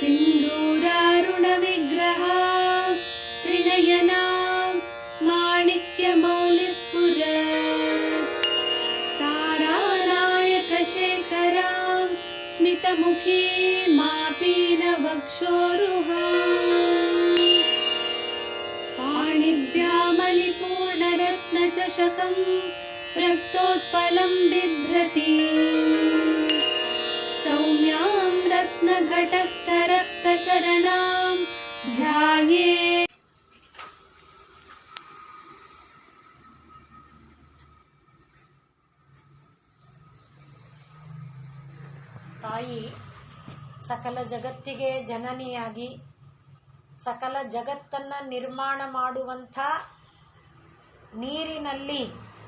सिन्दूरारुणविग्रह त्रिनयना माणिक्यमौलिस्फुर तारानायकशेखरां स्मितमुखी मापीनवक्षोरुहा पाणिभ्यामलिपूर्णरत्नचषकं रक्तोत्पलं बिभ्रति सौम्यां रत्नघटस्थरक्तचरणां ध्याये. ತಾಯಿ ಸಕಲ ಜಗತ್ತಿಗೆ ಜನನಿಯಾಗಿ ಸಕಲ ಜಗತ್ತನ್ನ ನಿರ್ಮಾಣ ಮಾಡುವಂಥ ನೀರಿನಲ್ಲಿ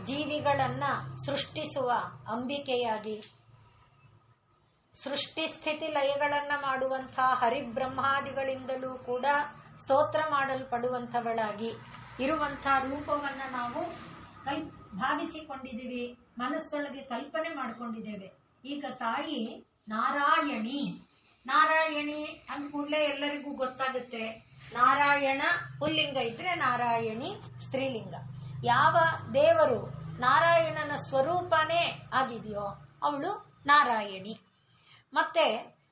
ಜೀವಿಗಳನ್ನ ಸೃಷ್ಟಿಸುವ ಅಂಬಿಕೆಯಾಗಿ ಸೃಷ್ಟಿ ಸ್ಥಿತಿ ಲಯಗಳನ್ನ ಮಾಡುವಂಥ ಹರಿಬ್ರಹ್ಮಾದಿಗಳಿಂದಲೂ ಕೂಡ ಸ್ತೋತ್ರ ಮಾಡಲ್ಪಡುವಂಥವಳಾಗಿ ಇರುವಂಥ ರೂಪವನ್ನ ನಾವು ಭಾವಿಸಿಕೊಂಡಿದ್ದೀವಿ, ಮನಸ್ಸೊಳಗೆ ಕಲ್ಪನೆ ಮಾಡಿಕೊಂಡಿದ್ದೇವೆ. ಈಗ ತಾಯಿ ನಾರಾಯಣಿ ಅಂದ ಕೂಡಲೇ ಎಲ್ಲರಿಗೂ ಗೊತ್ತಾಗುತ್ತೆ. ನಾರಾಯಣ ಪುಲ್ಲಿಂಗ ಇದ್ರೆ ನಾರಾಯಣಿ ಸ್ತ್ರೀಲಿಂಗ. ಯಾವ ದೇವರು ನಾರಾಯಣನ ಸ್ವರೂಪನೇ ಆಗಿದೆಯೋ ಅವಳು ನಾರಾಯಣಿ. ಮತ್ತೆ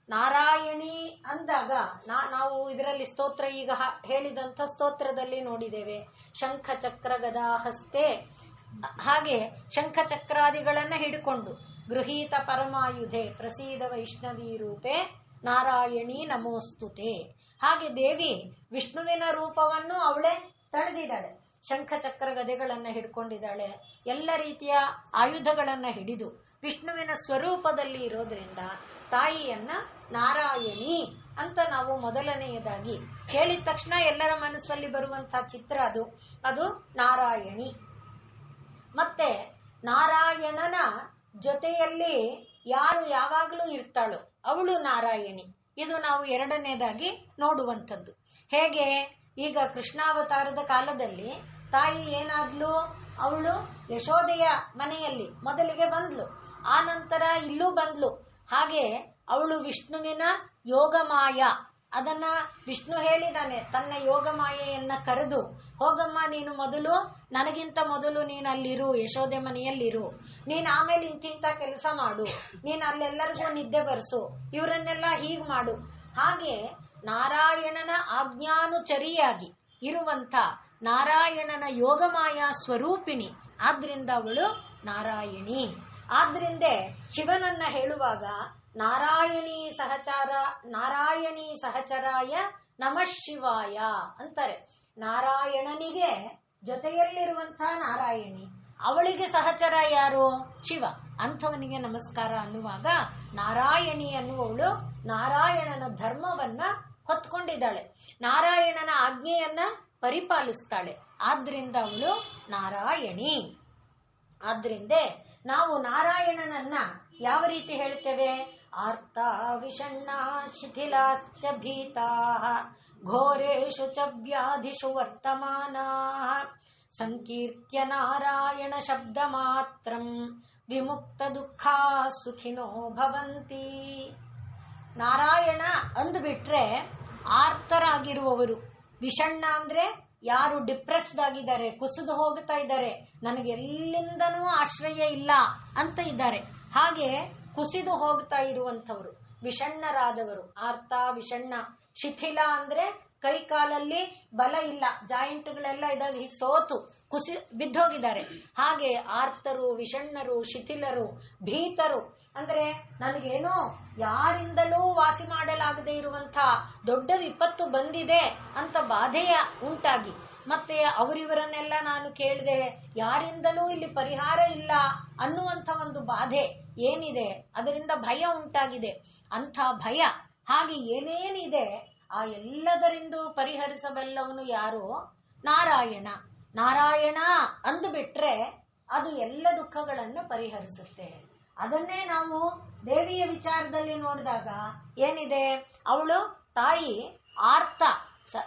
ನಾರಾಯಣಿ ಅಂದಾಗ ನಾವು ಇದರಲ್ಲಿ ಸ್ತೋತ್ರ ಈಗ ಹೇಳಿದಂಥ ಸ್ತೋತ್ರದಲ್ಲಿ ನೋಡಿದ್ದೇವೆ. ಶಂಖ ಚಕ್ರ ಗದಾ ಹಸ್ತೆ, ಹಾಗೆ ಶಂಖ ಚಕ್ರಾದಿಗಳನ್ನ ಹಿಡ್ಕೊಂಡು ಗೃಹೀತ ಪರಮಾಯುಧೆ ಪ್ರಸೀದ ವೈಷ್ಣವಿ ರೂಪೆ ನಾರಾಯಣಿ ನಮೋಸ್ತುತೆ. ಹಾಗೆ ದೇವಿ ವಿಷ್ಣುವಿನ ರೂಪವನ್ನು ಅವಳೇ ತಳೆದಿದ್ದಾಳೆ. ಶಂಖ ಚಕ್ರ ಗದೆಗಳನ್ನ ಹಿಡ್ಕೊಂಡಿದ್ದಾಳೆ. ಎಲ್ಲ ರೀತಿಯ ಆಯುಧಗಳನ್ನ ಹಿಡಿದು ವಿಷ್ಣುವಿನ ಸ್ವರೂಪದಲ್ಲಿ ಇರೋದ್ರಿಂದ ತಾಯಿಯನ್ನ ನಾರಾಯಣಿ ಅಂತ ನಾವು ಮೊದಲನೆಯದಾಗಿ ಕೇಳಿದ ತಕ್ಷಣ ಎಲ್ಲರ ಮನಸ್ಸಲ್ಲಿ ಬರುವಂತಹ ಚಿತ್ರ ಅದು ನಾರಾಯಣಿ. ಮತ್ತೆ ನಾರಾಯಣನ ಜೊತೆಯಲ್ಲಿ ಯಾರು ಯಾವಾಗಲೂ ಇರ್ತಾಳೋ ಅವಳು ನಾರಾಯಣಿ. ಇದು ನಾವು ಎರಡನೇದಾಗಿ ನೋಡುವಂಥದ್ದು. ಹೇಗೆ ಈಗ ಕೃಷ್ಣಾವತಾರದ ಕಾಲದಲ್ಲಿ ತಾಯಿ ಏನಾದ್ಲು, ಅವಳು ಯಶೋದೆಯ ಮನೆಯಲ್ಲಿ ಮೊದಲಿಗೆ ಬಂದ್ಲು, ಆ ನಂತರ ಇಲ್ಲೂ ಬಂದ್ಲು. ಹಾಗೆ ಅವಳು ವಿಷ್ಣುವಿನ ಯೋಗಮಾಯ, ಅದನ್ನ ವಿಷ್ಣು ಹೇಳಿದಾನೆ, ತನ್ನ ಯೋಗಮಾಯೆಯನ್ನ ಕರೆದು, ಹೋಗಮ್ಮ ನೀನು ಮೊದಲು, ನನಗಿಂತ ಮೊದಲು ನೀನು ಅಲ್ಲಿರು, ಯಶೋದೆ ಮನೆಯಲ್ಲಿರು, ನೀನು ಆಮೇಲೆ ಇಂತಿಂತ ಕೆಲಸ ಮಾಡು, ನೀನು ಅಲ್ಲೆಲ್ಲರಿಗೂ ನಿದ್ದೆ ಬರೆಸು, ಇವರನ್ನೆಲ್ಲ ಹೀಗೆ ಮಾಡು. ಹಾಗೆ ನಾರಾಯಣನ ಆಜ್ಞಾನುಚರಿಯಾಗಿ ಇರುವಂತ ನಾರಾಯಣನ ಯೋಗಮಾಯ ಸ್ವರೂಪಿಣಿ. ಆದ್ರಿಂದ ಅವಳು ನಾರಾಯಣಿ. ಆದ್ರಿಂದ ಶಿವನನ್ನ ಹೇಳುವಾಗ ನಾರಾಯಣಿ ಸಹಚರಾಯ ನಮಃ ಶಿವಾಯ ಅಂತಾರೆ. ನಾರಾಯಣನಿಗೆ ಜೊತೆಯಲ್ಲಿರುವಂತಹ ನಾರಾಯಣಿ, ಅವಳಿಗೆ ಸಹಚರ ಯಾರು? ಶಿವ. ಅಂಥವನಿಗೆ ನಮಸ್ಕಾರ ಅನ್ನುವಾಗ ನಾರಾಯಣಿ ಅನ್ನುವವಳು ನಾರಾಯಣನ ಧರ್ಮವನ್ನ ಹೊತ್ಕೊಂಡಿದ್ದಾಳೆ, ನಾರಾಯಣನ ಆಜ್ಞೆಯನ್ನ ಪರಿಪಾಲಿಸ್ತಾಳೆ. ಆದ್ರಿಂದ ಅವಳು ನಾರಾಯಣಿ. ಆದ್ರಿಂದ ನಾವು ನಾರಾಯಣನನ್ನ ಯಾವ ರೀತಿ ಹೇಳ್ತೇವೆ? ಆರ್ತ ವಿಷಣ್ಣ ಶಿಥಿಲಾಶ್ಚ ಭೀತಾ ಘೋರೇಶು ಚ ವ್ಯಾಧಿಷು ವರ್ತಮಾನಾ ಸಂಕೀರ್ತ್ಯ ನಾರಾಯಣ ಶಬ್ದ ಮಾತ್ರಂ ವಿಮುಕ್ತ ದುಃಖ ಸುಖಿನೋ ಭವಂತಿ. ನಾರಾಯಣ ಅಂದ್ಬಿಟ್ರೆ ಆರ್ತರಾಗಿರುವವರು. ವಿಷಣ್ಣ ಅಂದ್ರೆ ಯಾರು ಡಿಪ್ರೆಸ್ಡ್ ಆಗಿದ್ದಾರೆ, ಕುಸಿದು ಹೋಗ್ತಾ ಇದ್ದಾರೆ, ನನಗೆಲ್ಲಿಂದನೂ ಆಶ್ರಯ ಇಲ್ಲ ಅಂತ ಇದ್ದಾರೆ, ಹಾಗೆ ಕುಸಿದು ಹೋಗ್ತಾ ಇರುವಂಥವರು ವಿಷಣ್ಣರಾದವರು. ಆರ್ತ ವಿಷಣ್ಣ. ಶಿಥಿಲ ಅಂದ್ರೆ ಕೈ ಕಾಲಲ್ಲಿ ಬಲ ಇಲ್ಲ, ಜಾಯಿಂಟ್ಗಳೆಲ್ಲ ಇದಾಗ ಹೀಗೆ ಸೋತು ಬಿದ್ದೋಗಿದ್ದಾರೆ. ಹಾಗೆ ಆರ್ತರು, ವಿಷಣ್ಣರು, ಶಿಥಿಲರು, ಭೀತರು ಅಂದ್ರೆ ನನಗೇನೋ ಯಾರಿಂದಲೂ ವಾಸಿ ಮಾಡಲಾಗದೆ ಇರುವಂತ ದೊಡ್ಡ ವಿಪತ್ತು ಬಂದಿದೆ ಅಂತ ಬಾಧೆಯ ಉಂಟಾಗಿ, ಮತ್ತೆ ಅವರಿವರನ್ನೆಲ್ಲ ನಾನು ಕೇಳಿದೆ, ಯಾರಿಂದಲೂ ಇಲ್ಲಿ ಪರಿಹಾರ ಇಲ್ಲ ಅನ್ನುವಂಥ ಒಂದು ಬಾಧೆ ಏನಿದೆ, ಅದರಿಂದ ಭಯ ಉಂಟಾಗಿದೆ. ಅಂಥ ಭಯ ಹಾಗೆ ಏನೇನಿದೆ ಆ ಎಲ್ಲದರಿಂದ ಪರಿಹರಿಸಬಲ್ಲವನು ಯಾರು? ನಾರಾಯಣ. ನಾರಾಯಣ ಅಂದುಬಿಟ್ರೆ ಅದು ಎಲ್ಲ ದುಃಖಗಳನ್ನು ಪರಿಹರಿಸುತ್ತೆ. ಅದನ್ನೇ ನಾವು ದೇವಿಯ ವಿಚಾರದಲ್ಲಿ ನೋಡಿದಾಗ ಏನಿದೆ, ಅವಳು ತಾಯಿ ಆರ್ತ,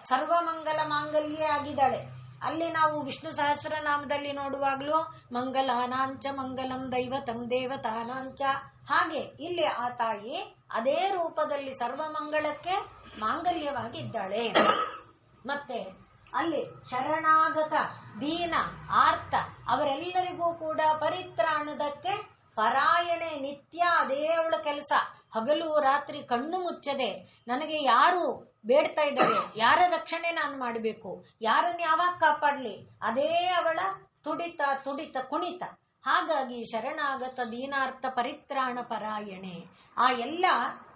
ಸರ್ವಮಂಗಲ ಮಾಂಗಲ್ಯ ಆಗಿದ್ದಾಳೆ. ಅಲ್ಲಿ ನಾವು ವಿಷ್ಣು ಸಹಸ್ರನಾಮದಲ್ಲಿ ನೋಡುವಾಗಲೂ ಮಂಗಲಾನಾಂಚ ಮಂಗಲಂ ದೈವತಂ ದೇವತಾನಾಂಚ, ಹಾಗೆ ಇಲ್ಲಿ ಆ ತಾಯಿ ಅದೇ ರೂಪದಲ್ಲಿ ಸರ್ವಮಂಗಳಕ್ಕೆ ಮಾಂಗಲ್ಯವಾಗಿ ಇದ್ದಾಳೆ. ಮತ್ತೆ ಅಲ್ಲಿ ಶರಣಾಗತ, ದೀನ, ಆರ್ತ ಅವರೆಲ್ಲರಿಗೂ ಕೂಡ ಪರಿತ್ರಾಣದಕ್ಕೆ ಪರಾಯಣೆ ನಿತ್ಯ ಅದೇ ಅವಳ ಕೆಲಸ. ಹಗಲು ರಾತ್ರಿ ಕಣ್ಣು ಮುಚ್ಚದೆ ನನಗೆ ಯಾರು ಬೇಡ್ತಾ ಇದ್ದಾರೆ, ಯಾರ ರಕ್ಷಣೆ ನಾನು ಮಾಡಬೇಕು, ಯಾರನ್ನ ಯಾವಾಗ ಕಾಪಾಡ್ಲಿ, ಅದೇ ಅವಳ ತುಡಿತ ತುಡಿತ ಕುಣಿತ. ಹಾಗಾಗಿ ಶರಣಾಗತ, ದೀನಾರ್ಥ, ಪರಿತ್ರಾಣ, ಪರಾಯಣೆ ಆ ಎಲ್ಲ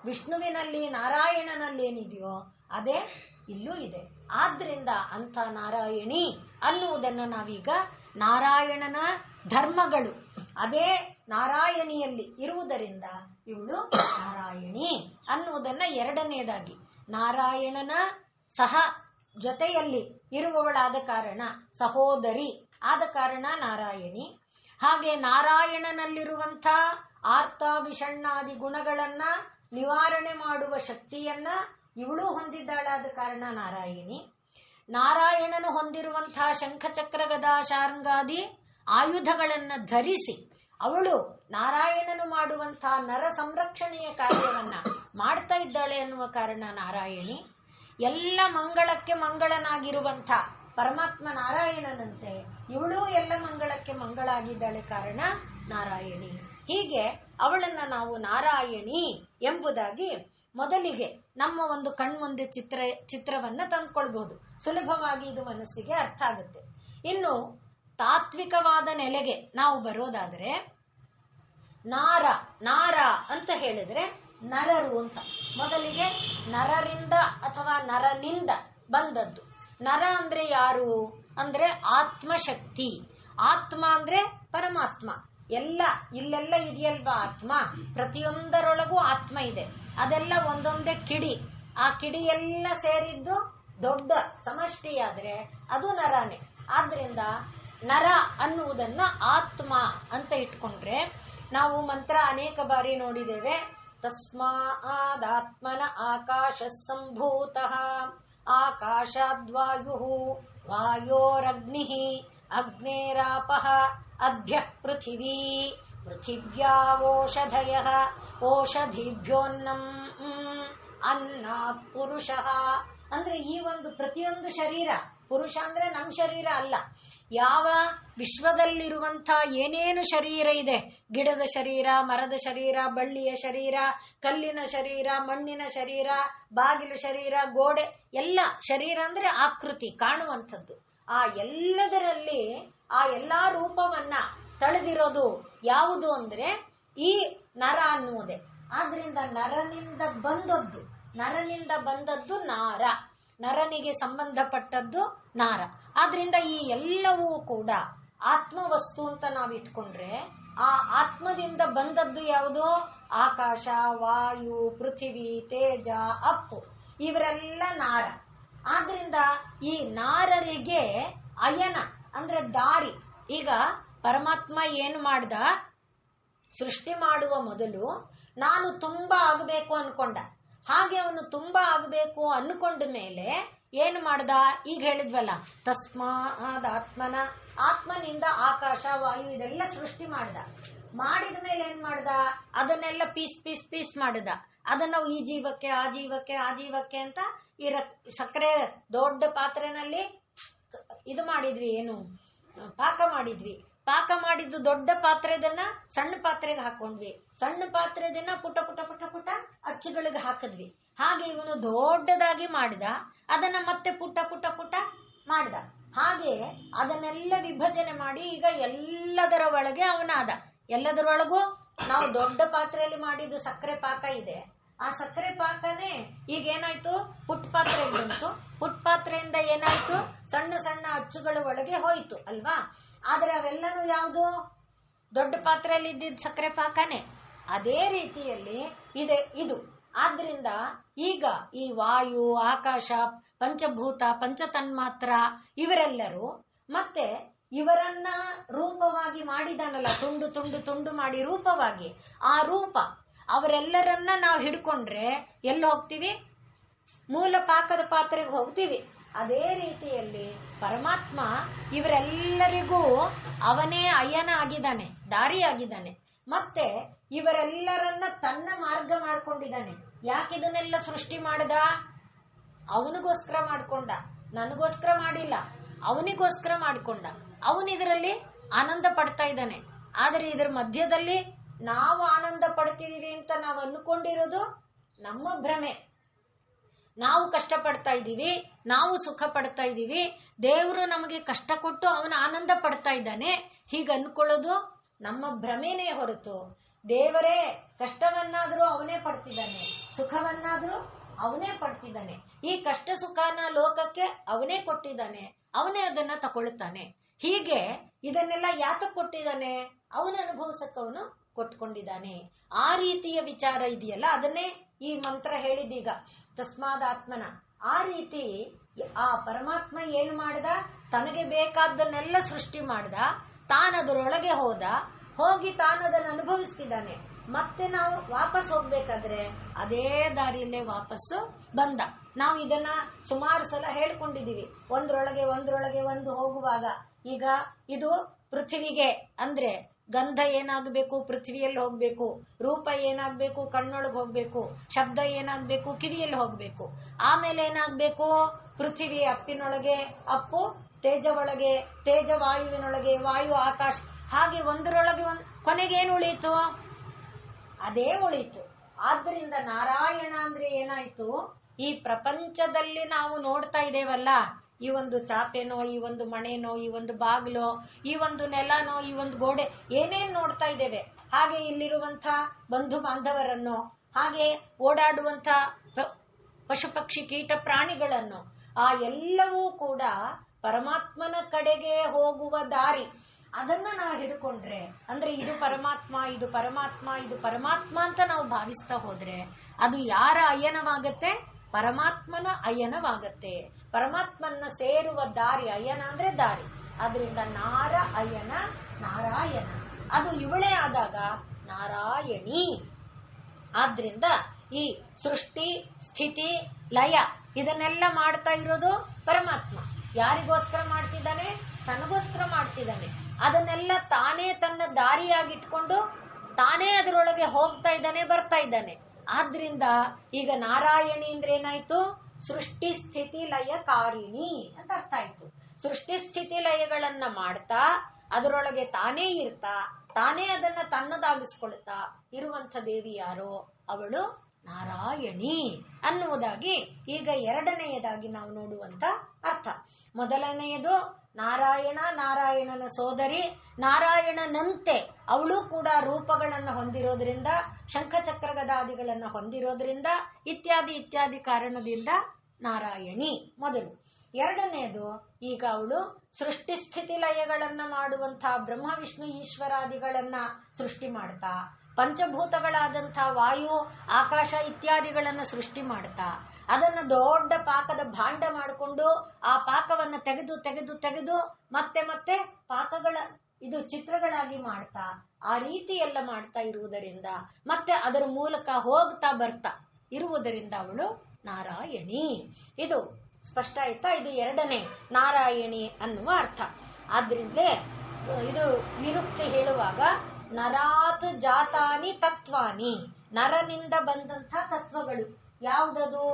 ವಿಷ್ಣುವಿನಲ್ಲಿ ನಾರಾಯಣನಲ್ಲಿ ಏನಿದೆಯೋ ಅದೇ ಇಲ್ಲೂ ಇದೆ. ಆದ್ರಿಂದ ಅಂಥ ನಾರಾಯಣಿ ಅನ್ನುವುದನ್ನು ನಾವೀಗ ನಾರಾಯಣನ ಧರ್ಮಗಳು ಅದೇ ನಾರಾಯಣಿಯಲ್ಲಿ ಇರುವುದರಿಂದ ಇವಳು ನಾರಾಯಣಿ ಅನ್ನುವುದನ್ನ ಎರಡನೇದಾಗಿ, ನಾರಾಯಣನ ಸಹ ಜೊತೆಯಲ್ಲಿ ಇರುವವಳಾದ ಕಾರಣ, ಸಹೋದರಿ ಆದ ಕಾರಣ ನಾರಾಯಣಿ. ಹಾಗೆ ನಾರಾಯಣನಲ್ಲಿರುವಂಥ ಆರ್ತ ವಿಷಣ್ಣಾದಿ ಗುಣಗಳನ್ನ ನಿವಾರಣೆ ಮಾಡುವ ಶಕ್ತಿಯನ್ನ ಇವಳು ಹೊಂದಿದ್ದಾಳಾದ ಕಾರಣ ನಾರಾಯಣಿ. ನಾರಾಯಣನು ಹೊಂದಿರುವಂತಹ ಶಂಖಚಕ್ರ ಗದಾ ಶಾರ್ಂಗಾದಿ ಆಯುಧಗಳನ್ನ ಧರಿಸಿ ಅವಳು ನಾರಾಯಣನು ಮಾಡುವಂತಹ ನರ ಸಂರಕ್ಷಣೆಯ ಕಾರ್ಯವನ್ನ ಮಾಡ್ತಾ ಇದ್ದಾಳೆ ಅನ್ನುವ ಕಾರಣ ನಾರಾಯಣಿ. ಎಲ್ಲ ಮಂಗಳಕ್ಕೆ ಮಂಗಳನಾಗಿರುವಂಥ ಪರಮಾತ್ಮ ನಾರಾಯಣನಂತೆ ಇವಳು ಎಲ್ಲ ಮಂಗಳಕ್ಕೆ ಮಂಗಳಾಗಿದ್ದಾಳೆ ಕಾರಣ ನಾರಾಯಣಿ. ಹೀಗೆ ಅವಳನ್ನ ನಾವು ನಾರಾಯಣಿ ಎಂಬುದಾಗಿ ಮೊದಲಿಗೆ ನಮ್ಮ ಒಂದು ಕಣ್ಮುಂದೆ ಚಿತ್ರವನ್ನ ತಂದ್ಕೊಳ್ಬಹುದು. ಸುಲಭವಾಗಿ ಇದು ಮನಸ್ಸಿಗೆ ಅರ್ಥ ಆಗುತ್ತೆ. ಇನ್ನು ತಾತ್ವಿಕವಾದ ನೆಲೆಗೆ ನಾವು ಬರೋದಾದರೆ, ನಾರ ಅಂತ ಹೇಳಿದ್ರೆ ನರರು ಅಂತ. ಮೊದಲಿಗೆ ನರರಿಂದ ಅಥವಾ ನರನಿಂದ ಬಂದದ್ದು. ನರ ಅಂದ್ರೆ ಯಾರು ಅಂದ್ರೆ ಆತ್ಮಶಕ್ತಿ. ಆತ್ಮ ಅಂದ್ರೆ ಪರಮಾತ್ಮ. ಇಲ್ಲೆಲ್ಲ ಇದೆಯಲ್ವಾ ಆತ್ಮ, ಪ್ರತಿಯೊಂದರೊಳಗೂ ಆತ್ಮ ಇದೆ. ಅದೆಲ್ಲ ಒಂದೊಂದೇ ಕಿಡಿ. ಆ ಕಿಡಿ ಎಲ್ಲ ಸೇರಿದ್ದು ದೊಡ್ಡ ಸಮಷ್ಟಿಯಾದ್ರೆ ಅದು ನರನೇ. ಆದ್ರಿಂದ ನರ ಅನ್ನುವುದನ್ನ ಆತ್ಮ ಅಂತ ಇಟ್ಕೊಂಡ್ರೆ, ನಾವು ಮಂತ್ರ ಅನೇಕ ಬಾರಿ ನೋಡಿದ್ದೇವೆ. ತಸ್ಮಾದಾತ್ಮನ ಆಕಾಶ ಸಂಭೂತಃ, ಆಕಾಶಾದ್ವಾಯು, ವಾಯೋರಗ್ನಿ, ಅಗ್ನೇರಾಪಃ, ಅಭ್ಯಃ ಪೃಥಿವೀ, ಪೃಥಿವ್ಯಾವೋಷಧಯಃ, ಓಷಧಿಭ್ಯೋನ್ನಂ, ಅನ್ನಾತ್ ಪುರುಷಃ. ಅಂದ್ರೆ ಈ ಒಂದು ಪ್ರತಿಯೊಂದು ಶರೀರ, ಪುರುಷ ಅಂದ್ರೆ ನಮ್ಮ ಶರೀರ ಅಲ್ಲ, ಯಾವ ವಿಶ್ವದಲ್ಲಿರುವಂಥ ಏನೇನು ಶರೀರ ಇದೆ, ಗಿಡದ ಶರೀರ, ಮರದ ಶರೀರ, ಬಳ್ಳಿಯ ಶರೀರ, ಕಲ್ಲಿನ ಶರೀರ, ಮಣ್ಣಿನ ಶರೀರ, ಬಾಗಿಲು ಶರೀರ, ಗೋಡೆ, ಎಲ್ಲ ಶರೀರ ಅಂದ್ರೆ ಆಕೃತಿ, ಕಾಣುವಂಥದ್ದು. ಆ ಎಲ್ಲದರಲ್ಲಿ ಆ ಎಲ್ಲಾ ರೂಪವನ್ನ ತಳೆದಿರೋದು ಯಾವುದು ಅಂದ್ರೆ ಈ ನರ ಅನ್ನುವುದೇ. ಆದ್ರಿಂದ ನರನಿಂದ ಬಂದದ್ದು ನಾರ, ನರನಿಗೆ ಸಂಬಂಧಪಟ್ಟದ್ದು ನಾರ. ಆದ್ರಿಂದ ಈ ಎಲ್ಲವೂ ಕೂಡ ಆತ್ಮವಸ್ತು ಅಂತ ನಾವು ಇಟ್ಕೊಂಡ್ರೆ, ಆ ಆತ್ಮದಿಂದ ಬಂದದ್ದು ಯಾವುದು? ಆಕಾಶ, ವಾಯು, ಪೃಥಿವಿ, ತೇಜ, ಅಪ್ಪು, ಇವರೆಲ್ಲ ನಾರ. ಆದ್ರಿಂದ ಈ ನಾರರಿಗೆ ಅಯನ ಅಂದ್ರೆ ದಾರಿ. ಈಗ ಪರಮಾತ್ಮ ಏನು ಮಾಡ್ದ, ಸೃಷ್ಟಿ ಮಾಡುವ ಮೊದಲು ನಾನು ತುಂಬಾ ಆಗಬೇಕು ಅನ್ಕೊಂಡ. ಹಾಗೆ ಅವನು ತುಂಬಾ ಆಗಬೇಕು ಅನ್ಕೊಂಡ ಮೇಲೆ ಏನು ಮಾಡ್ದ? ಈಗ ಹೇಳಿದ್ವಲ್ಲ, ತಸ್ಮಾದ್ ಆತ್ಮನಿಂದ ಆಕಾಶ, ವಾಯು ಇದೆಲ್ಲ ಸೃಷ್ಟಿ ಮಾಡ್ದ. ಮಾಡಿದ ಮೇಲೆ ಏನ್ ಮಾಡ್ದ? ಅದನ್ನೆಲ್ಲ ಪೀಸ್ ಮಾಡಿದ. ಅದನ್ನ ಈ ಜೀವಕ್ಕೆ, ಆ ಜೀವಕ್ಕೆ, ಆ ಜೀವಕ್ಕೆ ಅಂತ ಈ ಸಕ್ಕರೆ ದೊಡ್ಡ ಪಾತ್ರೆನಲ್ಲಿ ಇದು ಮಾಡಿದ್ವಿ, ಏನು ಪಾಕ ಮಾಡಿದ್ವಿ. ಪಾಕ ಮಾಡಿದ್ದು ದೊಡ್ಡ ಪಾತ್ರೆದನ್ನ ಸಣ್ಣ ಪಾತ್ರೆಗೆ ಹಾಕೊಂಡ್ವಿ, ಸಣ್ಣ ಪಾತ್ರೆದನ್ನ ಪುಟ ಪುಟ ಪುಟ ಪುಟ ಅಚ್ಚುಗಳಿಗೆ ಹಾಕಿದ್ವಿ. ಹಾಗೆ ಇವನು ದೊಡ್ಡದಾಗಿ ಮಾಡಿದ, ಅದನ್ನ ಮತ್ತೆ ಪುಟ ಪುಟ ಪುಟ ಮಾಡ್ದ. ಹಾಗೆ ಅದನ್ನೆಲ್ಲ ವಿಭಜನೆ ಮಾಡಿ ಈಗ ಎಲ್ಲದರ ಒಳಗೆ ಅವನಾದ. ಎಲ್ಲದರೊಳಗೂ ನಾವು ದೊಡ್ಡ ಪಾತ್ರೆಯಲ್ಲಿ ಮಾಡಿದ್ದು ಸಕ್ಕರೆ ಪಾಕ ಇದೆ. ಆ ಸಕ್ಕರೆ ಪಾಕನೇ ಈಗ ಏನಾಯ್ತು? ಪುಟ್ ಪಾತ್ರೆಗೆ ಬಂತು. ಪುಟ್ ಪಾತ್ರೆಯಿಂದ ಏನಾಯ್ತು? ಸಣ್ಣ ಸಣ್ಣ ಅಚ್ಚುಗಳ ಒಳಗೆ ಹೋಯ್ತು ಅಲ್ವಾ? ಆದ್ರೆ ಅವೆಲ್ಲನೂ ಯಾವುದು? ದೊಡ್ಡ ಪಾತ್ರೆಯಲ್ಲಿ ಇದ್ದಿದ್ದ ಸಕ್ಕರೆ ಪಾಕನೇ. ಅದೇ ರೀತಿಯಲ್ಲಿ ಇದೆ ಇದು. ಆದ್ರಿಂದ ಈಗ ಈ ವಾಯು, ಆಕಾಶ, ಪಂಚಭೂತ, ಪಂಚತನ್ಮಾತ್ರ ಇವರೆಲ್ಲರೂ, ಮತ್ತೆ ಇವರನ್ನ ರೂಪವಾಗಿ ಮಾಡಿದಾನಲ್ಲ, ತುಂಡು ತುಂಡು ತುಂಡು ಮಾಡಿ ರೂಪವಾಗಿ, ಆ ರೂಪ ಅವರೆಲ್ಲರನ್ನ ನಾವು ಹಿಡ್ಕೊಂಡ್ರೆ ಎಲ್ಲಿ ಹೋಗ್ತೀವಿ? ಮೂಲ ಪಾಕದ ಪಾತ್ರೆಗೆ ಹೋಗ್ತೀವಿ. ಅದೇ ರೀತಿಯಲ್ಲಿ ಪರಮಾತ್ಮ ಇವರೆಲ್ಲರಿಗೂ ಅವನೇ ಅಯ್ಯನ ಆಗಿದ್ದಾನೆ, ದಾರಿ ಆಗಿದ್ದಾನೆ. ಮತ್ತೆ ಇವರೆಲ್ಲರನ್ನ ತನ್ನ ಮಾರ್ಗ ಮಾಡ್ಕೊಂಡಿದ್ದಾನೆ. ಯಾಕಿದನ್ನೆಲ್ಲ ಸೃಷ್ಟಿ ಮಾಡ್ದ? ಅವನಿಗೋಸ್ಕರ ಮಾಡ್ಕೊಂಡ, ನನಗೋಸ್ಕರ ಮಾಡಿಲ್ಲ, ಅವನಿಗೋಸ್ಕರ ಮಾಡ್ಕೊಂಡ. ಅವನಿದರಲ್ಲಿ ಆನಂದ ಪಡ್ತಾ ಇದ್ದಾನೆ. ಆದರೆ ಇದರ ಮಧ್ಯದಲ್ಲಿ ನಾವು ಆನಂದ ಪಡ್ತಿದೀವಿ ಅಂತ ನಾವು ಅನ್ಕೊಂಡಿರೋದು ನಮ್ಮ ಭ್ರಮೆ. ನಾವು ಕಷ್ಟ ಪಡ್ತಾ ಇದ್ದೀವಿ, ನಾವು ಸುಖ ಪಡ್ತಾ ಇದ್ದೀವಿ, ದೇವರು ನಮಗೆ ಕಷ್ಟ ಕೊಟ್ಟು ಅವನ ಆನಂದ ಪಡ್ತಾ ಇದ್ದಾನೆ, ಹೀಗೆ ಅನ್ಕೊಳ್ಳೋದು ನಮ್ಮ ಭ್ರಮೆನೇ ಹೊರತು ದೇವರೇ ಕಷ್ಟವನ್ನಾದ್ರೂ ಅವನೇ ಪಡ್ತಿದ್ದಾನೆ, ಸುಖವನ್ನಾದ್ರೂ ಅವನೇ ಪಡ್ತಿದ್ದಾನೆ. ಈ ಕಷ್ಟ ಸುಖನ ಲೋಕಕ್ಕೆ ಅವನೇ ಕೊಟ್ಟಿದ್ದಾನೆ, ಅವನೇ ಅದನ್ನ ತಗೊಳ್ತಾನೆ. ಹೀಗೆ ಇದನ್ನೆಲ್ಲ ಯಾತಕ್ಕೆ ಕೊಟ್ಟಿದ್ದಾನೆ? ಅವನ ಅನುಭವಿಸಕ್ಕೆ ಅವನು ಕೊಟ್ಕೊಂಡಿದ್ದಾನೆ. ಆ ರೀತಿಯ ವಿಚಾರ ಇದೆಯಲ್ಲ, ಅದನ್ನೇ ಈ ಮಂತ್ರ ಹೇಳಿದೀಗ, ತಸ್ಮಾದಾತ್ಮನ. ಆ ರೀತಿ ಆ ಪರಮಾತ್ಮ ಏನು ಮಾಡ್ದ? ತನಗೆ ಬೇಕಾದ್ದನ್ನೆಲ್ಲ ಸೃಷ್ಟಿ ಮಾಡ್ದ, ತಾನದರೊಳಗೆ ಹೋಗಿ ತಾನದನ್ನು ಅನುಭವಿಸ್ತಿದ್ದಾನೆ. ಮತ್ತೆ ನಾವು ವಾಪಸ್ ಹೋಗ್ಬೇಕಾದ್ರೆ ಅದೇ ದಾರಿಯಲ್ಲೇ ವಾಪಸ್ಸು ಬಂದ. ನಾವು ಇದನ್ನ ಸುಮಾರು ಸಲ ಹೇಳ್ಕೊಂಡಿದೀವಿ. ಒಂದ್ರೊಳಗೆ ಒಂದು ಹೋಗುವಾಗ, ಈಗ ಇದು ಪೃಥ್ವಿಗೆ ಅಂದ್ರೆ ಗಂಧ ಏನಾಗಬೇಕು? ಪೃಥ್ವಿಯಲ್ಲಿ ಹೋಗ್ಬೇಕು. ರೂಪ ಏನಾಗಬೇಕು? ಕಣ್ಣೊಳಗೆ ಹೋಗ್ಬೇಕು. ಶಬ್ದ ಏನಾಗಬೇಕು? ಕಿವಿಯಲ್ಲಿ ಹೋಗ್ಬೇಕು. ಆಮೇಲೆ ಏನಾಗಬೇಕು? ಪೃಥ್ವಿ ಅಪ್ಪಿನೊಳಗೆ, ಅಪ್ಪು ತೇಜ ಒಳಗೆ, ತೇಜ ವಾಯುವಿನೊಳಗೆ, ವಾಯು ಆಕಾಶ. ಹಾಗೆ ಒಂದರೊಳಗೆ ಕೊನೆಗೇನು ಉಳೀತು? ಅದೇ ಉಳೀತು. ಆದ್ದರಿಂದ ನಾರಾಯಣ ಅಂದ್ರೆ ಏನಾಯ್ತು? ಈ ಪ್ರಪಂಚದಲ್ಲಿ ನಾವು ನೋಡ್ತಾ ಇದ್ದೇವಲ್ಲ, ಈ ಒಂದು ಚಾಪೆನೋ, ಈ ಒಂದು ಮಣೆನೋ, ಈ ಒಂದು ಬಾಗಿಲೋ, ಈ ಒಂದು ನೆಲನೋ, ಈ ಒಂದು ಗೋಡೆ, ಏನೇನ್ ನೋಡ್ತಾ ಇದ್ದೇವೆ, ಹಾಗೆ ಇಲ್ಲಿರುವಂತ ಬಂಧು ಬಾಂಧವರನ್ನು, ಹಾಗೆ ಓಡಾಡುವಂತ ಪಶು ಪಕ್ಷಿ ಕೀಟ ಪ್ರಾಣಿಗಳನ್ನು, ಆ ಎಲ್ಲವೂ ಕೂಡ ಪರಮಾತ್ಮನ ಕಡೆಗೆ ಹೋಗುವ ದಾರಿ. ಅದನ್ನ ನಾವು ಹಿಡ್ಕೊಂಡ್ರೆ, ಅಂದ್ರೆ ಇದು ಪರಮಾತ್ಮ, ಇದು ಪರಮಾತ್ಮ, ಇದು ಪರಮಾತ್ಮ ಅಂತ ನಾವು ಭಾವಿಸ್ತಾ ಹೋದ್ರೆ ಅದು ಯಾರ ಅಯನವಾಗತ್ತೆ? ಪರಮಾತ್ಮನ ಅಯನವಾಗತ್ತೆ. ಪರಮಾತ್ಮನ ಸೇರುವ ದಾರಿ, ಅಯನ ಅಂದ್ರೆ ದಾರಿ. ಆದ್ರಿಂದ ನಾರ ಅಯನ ನಾರಾಯಣ, ಅದು ಇವಳೇ ಆದಾಗ ನಾರಾಯಣಿ. ಆದ್ರಿಂದ ಈ ಸೃಷ್ಟಿ ಸ್ಥಿತಿ ಲಯ ಇದನ್ನೆಲ್ಲ ಮಾಡ್ತಾ ಇರೋದು ಪರಮಾತ್ಮ. ಯಾರಿಗೋಸ್ಕರ ಮಾಡ್ತಿದ್ದಾನೆ? ತನಗೋಸ್ಕರ ಮಾಡ್ತಿದ್ದಾನೆ. ಅದನ್ನೆಲ್ಲ ತಾನೇ ತನ್ನ ದಾರಿಯಾಗಿಟ್ಕೊಂಡು ತಾನೇ ಅದರೊಳಗೆ ಹೋಗ್ತಾ ಇದ್ದಾನೆ, ಬರ್ತಾ ಇದ್ದಾನೆ. ಆದ್ರಿಂದ ಈಗ ನಾರಾಯಣಿ ಅಂದ್ರೆ ಏನಾಯ್ತು? ಸೃಷ್ಟಿ ಸ್ಥಿತಿ ಲಯ ಕಾರಿಣಿ ಅಂತ ಅರ್ಥ ಆಯ್ತು. ಸೃಷ್ಟಿ ಸ್ಥಿತಿ ಲಯಗಳನ್ನ ಮಾಡ್ತಾ ಅದರೊಳಗೆ ತಾನೇ ಇರ್ತಾ, ತಾನೇ ಅದನ್ನ ತನ್ನದಾಗಿಸ್ಕೊಳ್ತಾ ಇರುವಂತ ದೇವಿ ಯಾರೋ ಅವಳು ನಾರಾಯಣಿ ಅನ್ನುವುದಾಗಿ ಈಗ ಎರಡನೆಯದಾಗಿ ನಾವು ನೋಡುವಂತ ಅರ್ಥ. ಮೊದಲನೆಯದು ನಾರಾಯಣ, ನಾರಾಯಣನ ಸೋದರಿ, ನಾರಾಯಣನಂತೆ ಅವಳು ಕೂಡ ರೂಪಗಳನ್ನು ಹೊಂದಿರೋದ್ರಿಂದ, ಶಂಖಚಕ್ರ ಗದಾದಿಗಳನ್ನು ಹೊಂದಿರೋದ್ರಿಂದ, ಇತ್ಯಾದಿ ಇತ್ಯಾದಿ ಕಾರಣದಿಂದ ನಾರಾಯಣಿ ಮೊದಲು. ಎರಡನೆಯದು, ಈಗ ಅವಳು ಸೃಷ್ಟಿ ಸ್ಥಿತಿ ಲಯಗಳನ್ನ ಮಾಡುವಂತಹ ಬ್ರಹ್ಮ ವಿಷ್ಣು ಈಶ್ವರಾದಿಗಳನ್ನ ಸೃಷ್ಟಿ ಮಾಡ್ತಾ, ಪಂಚಭೂತಗಳಾದಂಥ ವಾಯು ಆಕಾಶ ಇತ್ಯಾದಿಗಳನ್ನ ಸೃಷ್ಟಿ ಮಾಡ್ತಾ, ಅದನ್ನು ದೊಡ್ಡ ಪಾಕದ ಭಾಂಡ ಮಾಡಿಕೊಂಡು ಆ ಪಾಕವನ್ನು ತೆಗೆದು ತೆಗೆದು ತೆಗೆದು ಮತ್ತೆ ಮತ್ತೆ ಪಾಕಗಳ ಇದು ಚಿತ್ರಗಳಾಗಿ ಮಾಡ್ತಾ, ಆ ರೀತಿ ಎಲ್ಲ ಮಾಡ್ತಾ ಇರುವುದರಿಂದ, ಮತ್ತೆ ಅದರ ಮೂಲಕ ಹೋಗ್ತಾ ಬರ್ತಾ ಇರುವುದರಿಂದ ಅವಳು ನಾರಾಯಣಿ. ಇದು ಸ್ಪಷ್ಟ ಆಯ್ತಾ? ಇದು ಎರಡನೇ ನಾರಾಯಣಿ ಅನ್ನುವ ಅರ್ಥ. ಆದ್ರಿಂದಲೇ ಇದು ನಿರುಕ್ತಿ ಹೇಳುವಾಗ ನರಾತ್ ಜಾತಾನಿ ತತ್ವಾನಿ, ನರನಿಂದ ಬಂದಂಥ ತತ್ವಗಳು ಯಾವುದದು?